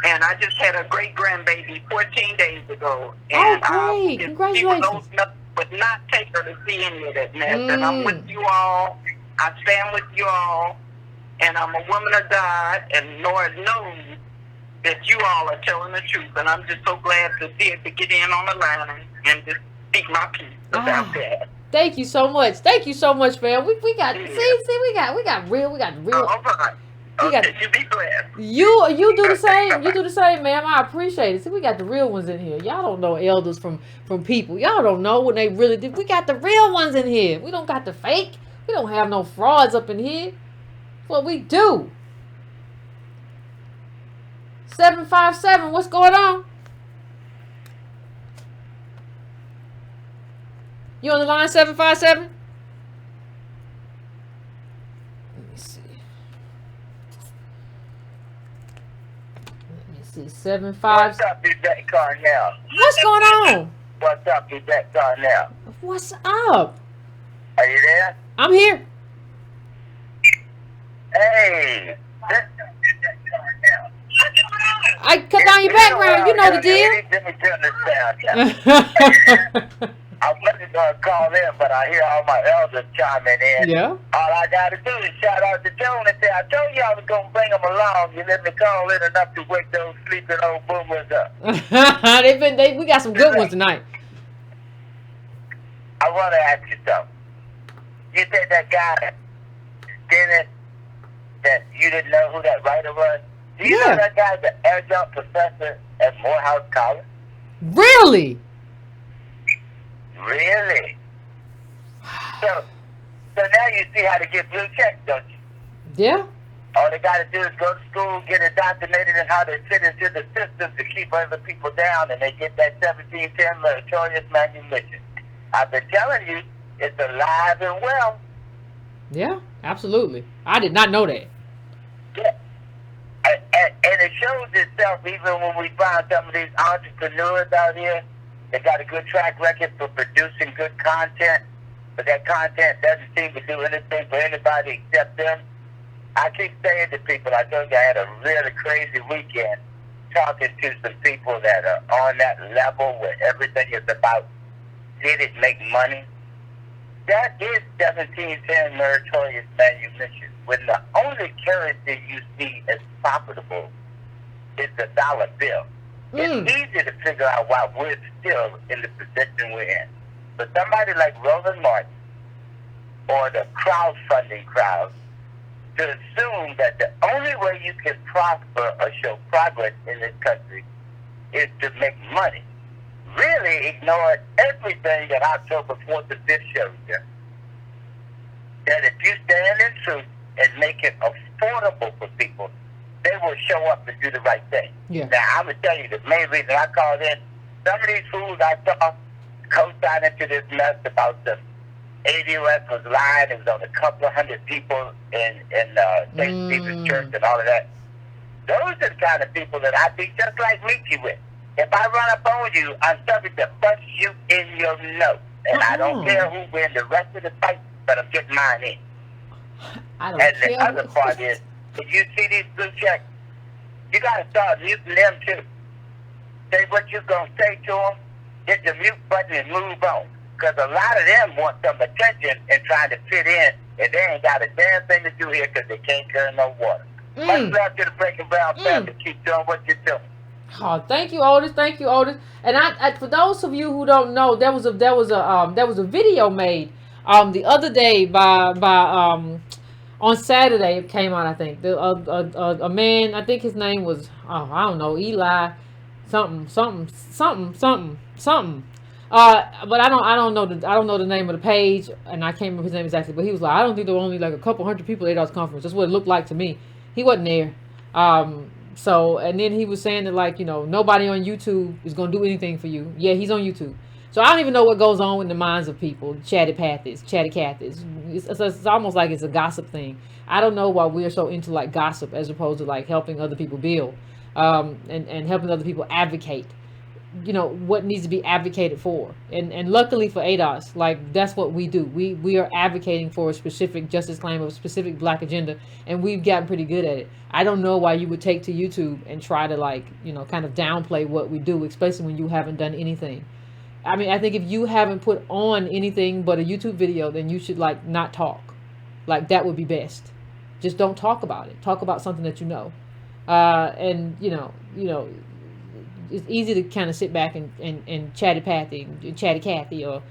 And I just had a great grandbaby 14 days ago, and great! Congratulations. Would not take her to see any of that mess. And I'm with you all. I stand with you all. And I'm a woman of God. And Lord knows that you all are telling the truth. And I'm just so glad to be able to get in on the line and just speak my piece about that. Thank you so much. Thank you so much, fam. We got real. All right. You got. Okay, you be blessed. You do the same. You do the same, ma'am. I appreciate it. See, we got the real ones in here. Y'all don't know elders from people. Y'all don't know what they really did. We got the real ones in here. We don't got the fake. We don't have no frauds up in here. That's what we do. 757. What's going on? You on the line, 757? Let me see. 7-5. What's up, Yvette Carnell? What's going on? What's up, Yvette Carnell? What's up? Are you there? I'm here. Hey. I cut down your background. You know the deal. Let me turn this down. I wasn't going to call in, but I hear all my elders chiming in. Yeah. All I got to do is shout out to Joan and say, I told you I was going to bring them along. You let me call in enough to wake those sleeping old boomers up. We got some good ones tonight. I want to ask you something. You said that guy didn't, that you didn't know who that writer was? Do you know that guy's an adjunct professor at Morehouse College? Really? Really? So now you see how to get blue checks, don't you? Yeah. All they got to do is go to school, get indoctrinated in how they fit into the system to keep other people down, and they get that 1710 meritorious manumission. I've been telling you, it's alive and well. Yeah, absolutely. I did not know that. Yeah. And it shows itself even when we find some of these entrepreneurs out here. They got a good track record for producing good content, but that content doesn't seem to do anything for anybody except them. I keep saying to people, I told you I had a really crazy weekend talking to some people that are on that level where everything is about, did it make money? That is 1710 meritorious manumission. When the only currency you see as profitable is the dollar bill. It's easy to figure out why we're still in the position we're in. But somebody like Roland Martin or the crowdfunding crowd to assume that the only way you can prosper or show progress in this country is to make money really ignored everything that October 4th and 5th showed you. That if you stand in truth and make it affordable for people, they will show up and do the right thing. Yeah. Now, I'm going to tell you the main reason I called in, some of these fools I saw co-sign into this mess about the ADOS was lying. It was on a couple of hundred people in St. Stephen's Church and all of that. Those are the kind of people that I'd be just like Mickey with. If I run up on you, I'm subject to punch you in your nose. And I don't care who wins the rest of the fight, but I'm getting mine in. I don't And care. the other part is, if you see these blue checks, you got to start muting them too. Say what you're going to say to them, hit the mute button and move on. Because a lot of them want some attention and trying to fit in, and they ain't got a damn thing to do here because they can't carry no water. Much love to the Breaking Brown family. Keep doing what you're doing. Oh, thank you, Otis. Thank you, Otis. And I for those of you who don't know, there was a video made the other day by on Saturday. It came out, I think. A man, I think his name was I don't know, Eli something. But I don't know the name of the page, and I can't remember his name exactly. But he was like, I don't think there were only like a couple hundred people at ADOS conference. That's what it looked like to me. He wasn't there. So, and then he was saying that, like, you know, nobody on YouTube is going to do anything for you. Yeah, he's on YouTube. So I don't even know what goes on in the minds of people. Chatty Cathy's. It's almost like it's a gossip thing. I don't know why we're so into like gossip as opposed to like helping other people build, and helping other people advocate, you know, what needs to be advocated for. And luckily for ADOS, like, that's what we do. We are advocating for a specific justice claim of a specific black agenda, and we've gotten pretty good at it. I don't know why you would take to YouTube and try to, like, you know, kind of downplay what we do, especially when you haven't done anything. I mean, I think if you haven't put on anything but a YouTube video, then you should, like, not talk. Like, that would be best. Just don't talk about it. Talk about something that you know. And, you know, it's easy to kind of sit back and chatty Cathy or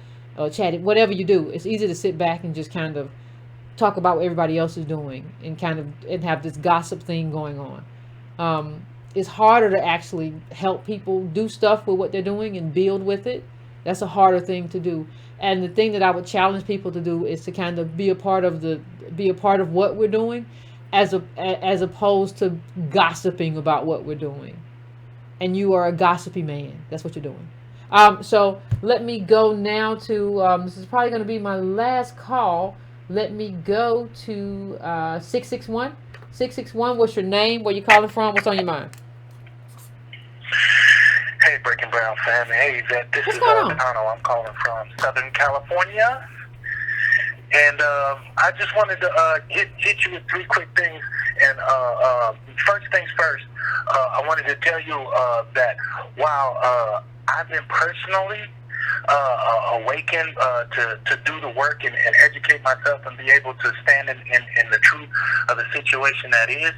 chatty whatever you do. It's easy to sit back and just kind of talk about what everybody else is doing and and have this gossip thing going on. It's harder to actually help people do stuff with what they're doing and build with it. That's a harder thing to do. And the thing that I would challenge people to do is to kind of be a part of what we're doing, as opposed to gossiping about what we're doing. And you are a gossipy man. That's what you're doing. So let me go now to, this is probably going to be my last call. Let me go to 661. 661, what's your name? Where you calling from? What's on your mind? Hey, Breaking Brown family. Hey, Yvette. This What's is going on? Donald. I'm calling from Southern California. And I just wanted to hit you with three quick things. And first things first, I wanted to tell you that while I've been personally awakened to do the work and educate myself and be able to stand in the truth of the situation that is,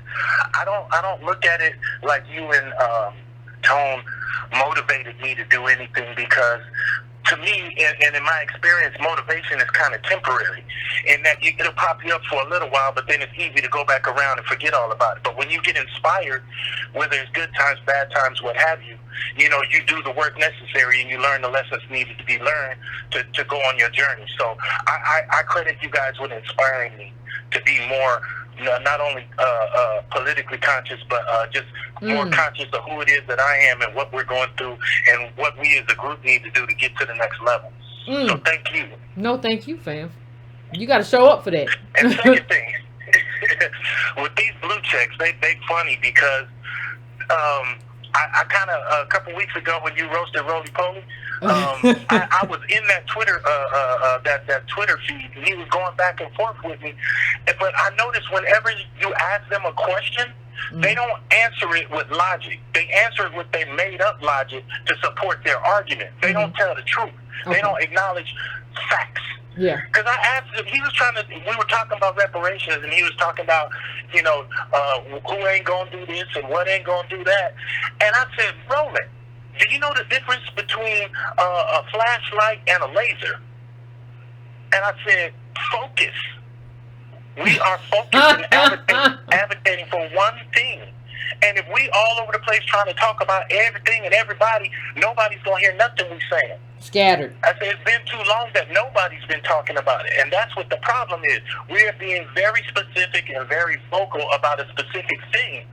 I don't look at it like you and Tone motivated me to do anything, because to me, and in my experience, motivation is kind of temporary, in that it'll pop you up for a little while, but then it's easy to go back around and forget all about it. But when you get inspired, whether it's good times, bad times, what have you, you do the work necessary and you learn the lessons needed to be learned to go on your journey. So I credit you guys with inspiring me to be more, not only politically conscious, but just more conscious of who it is that I am and what we're going through and what we as a group need to do to get to the next level. So thank you. No, thank you, fam. You got to show up for that. And second thing, with these blue checks, they funny because I kind of, a couple weeks ago when you roasted Roly Poly, I was in that Twitter that Twitter feed, and he was going back and forth with me. But I noticed whenever you ask them a question, they don't answer it with logic. They answer it with their made up logic to support their argument. They don't tell the truth. They don't acknowledge facts. Yeah. Because I asked him, we were talking about reparations, and he was talking about, who ain't going to do this and what ain't going to do that. And I said, Roland, do you know the difference between a flashlight and a laser? And I said, focus. We are focused and advocating for one thing. And if we all over the place trying to talk about everything and everybody, nobody's going to hear nothing we saying. Scattered. I said, it's been too long that nobody's been talking about it. And that's what the problem is. We're being very specific and very vocal about a specific thing.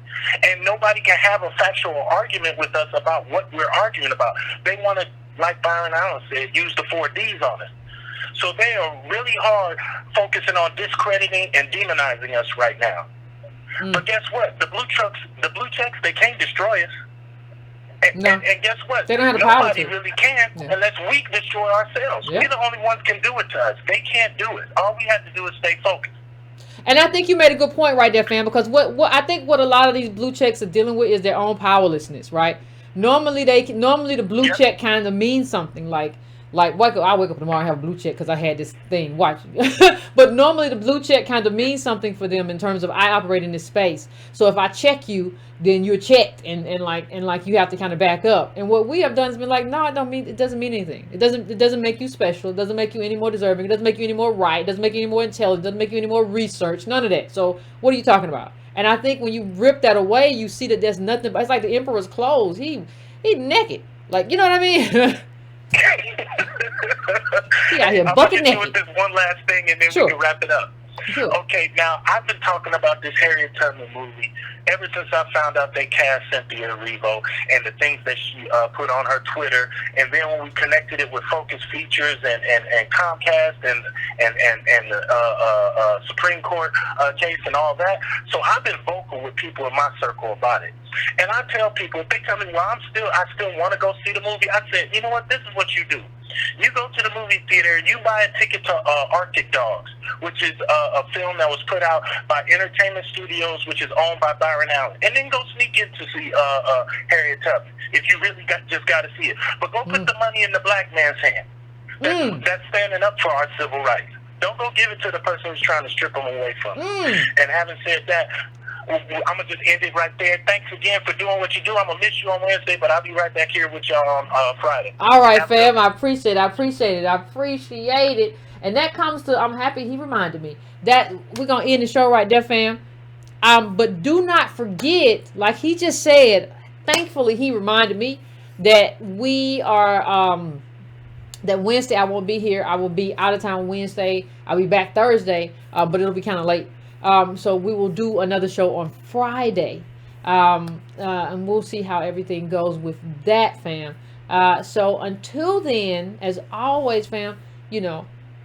And nobody can have a factual argument with us about what we're arguing about. They want to, like Byron Allen said, use the 4 Ds on us. So they are really hard focusing on discrediting and demonizing us right now. But guess what? The blue checks, they can't destroy us. And guess what? They don't have the power Nobody to. really can unless we destroy ourselves. Yeah. We're the only ones can do it to us. They can't do it. All we have to do is stay focused. And I think you made a good point right there, fam, because what I think what a lot of these blue checks are dealing with is their own powerlessness, right? Normally the blue check kind of means something like I wake up tomorrow and have a blue check because I had this thing. Watch. But normally the blue check kind of means something for them in terms of I operate in this space. So if I check you, then you're checked and you have to kind of back up. And what we have done is been like, no, it doesn't mean anything. It doesn't make you special. It doesn't make you any more deserving. It doesn't make you any more right. It doesn't make you any more intelligent. It doesn't make you any more research. None of that. So what are you talking about? And I think when you rip that away, you see that there's nothing. It's like the emperor's clothes. He naked. Like, you know what I mean? He out here bucket naked. With this one last thing, and then we can wrap it up. Sure. Okay, now I've been talking about this Harriet movie ever since I found out they cast Cynthia Erivo and the things that she put on her Twitter, and then when we connected it with Focus Features and Comcast and the Supreme Court case and all that. So I've been vocal with people in my circle about it. And I tell people, if they tell me, well, I still want to go see the movie, I said, you know what, this is what you do. You go to the movie theater, you buy a ticket to Arctic Dogs, which is a film that was put out by Entertainment Studios, which is owned by Byron Allen, and then go sneak in to see Harriet Tubman if you really just got to see it. But go put the money in the black man's hand. That's standing up for our civil rights. Don't go give it to the person who's trying to strip them away from it. And having said that, I'm going to just end it right there. Thanks again for doing what you do. I'm going to miss you on Wednesday, but I'll be right back here with y'all on Friday. All right, fam. I appreciate it. And that comes to, I'm happy he reminded me that we're going to end the show right there, fam. But do not forget, like he just said, thankfully he reminded me that we are, that Wednesday I won't be here. I will be out of town Wednesday. I'll be back Thursday, but it'll be kind of late. So we will do another show on Friday. And we'll see how everything goes with that, fam. So until then, as always, fam,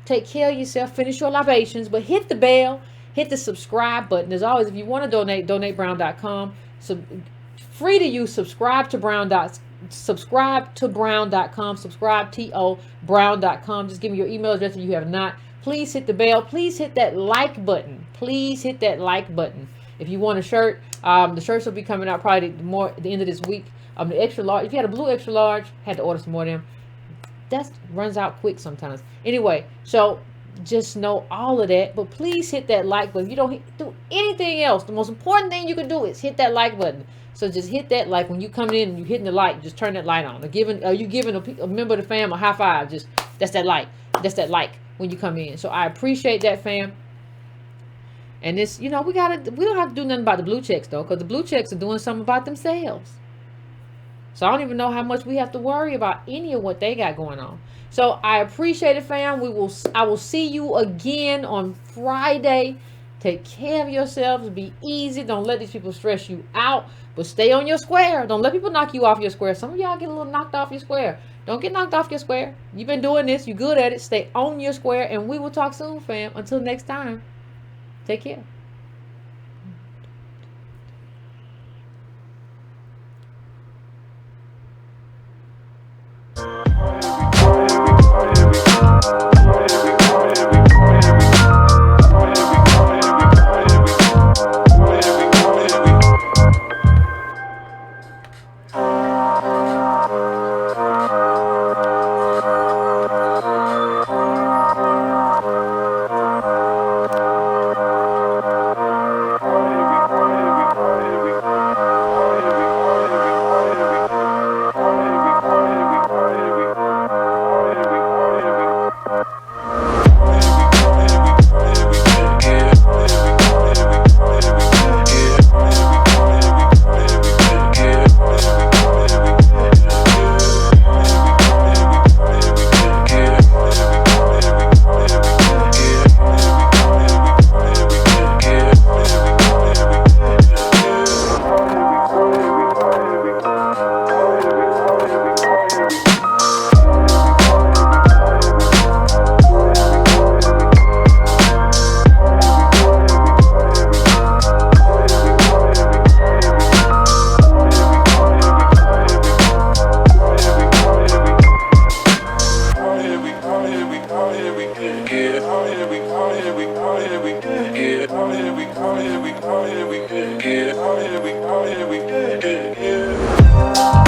take care of yourself, finish your libations, but hit the bell, hit the subscribe button. As always, if you want to donate, donatebrown.com. So free to use, subscribe to brown.com, subscribe to to brown.com. Just give me your email address if you have not. Please hit the bell. Please hit that like button. Please hit that like button. If you want a shirt, the shirts will be coming out probably at the end of this week. The extra large. If you had a blue extra large, had to order some more of them. That runs out quick sometimes. Anyway, so just know all of that. But please hit that like button. If you don't do anything else, the most important thing you can do is hit that like button. So just hit that like when you come in and you hitting the light. Just turn that light on. You giving a member of the fam a high five. Just that's that like. That's that like when you come in. So I appreciate that, fam. And this, we don't have to do nothing about the blue checks though, because the blue checks are doing something about themselves. So I don't even know how much we have to worry about any of what they got going on. So I appreciate it, fam. I will see you again on Friday. Take care of yourselves. Be easy. Don't let these people stress you out. But stay on your square. Don't let people knock you off your square. Some of y'all get a little knocked off your square. Don't get knocked off your square. You've been doing this. You're good at it. Stay on your square. And we will talk soon, fam. Until next time. Take care. Yeah.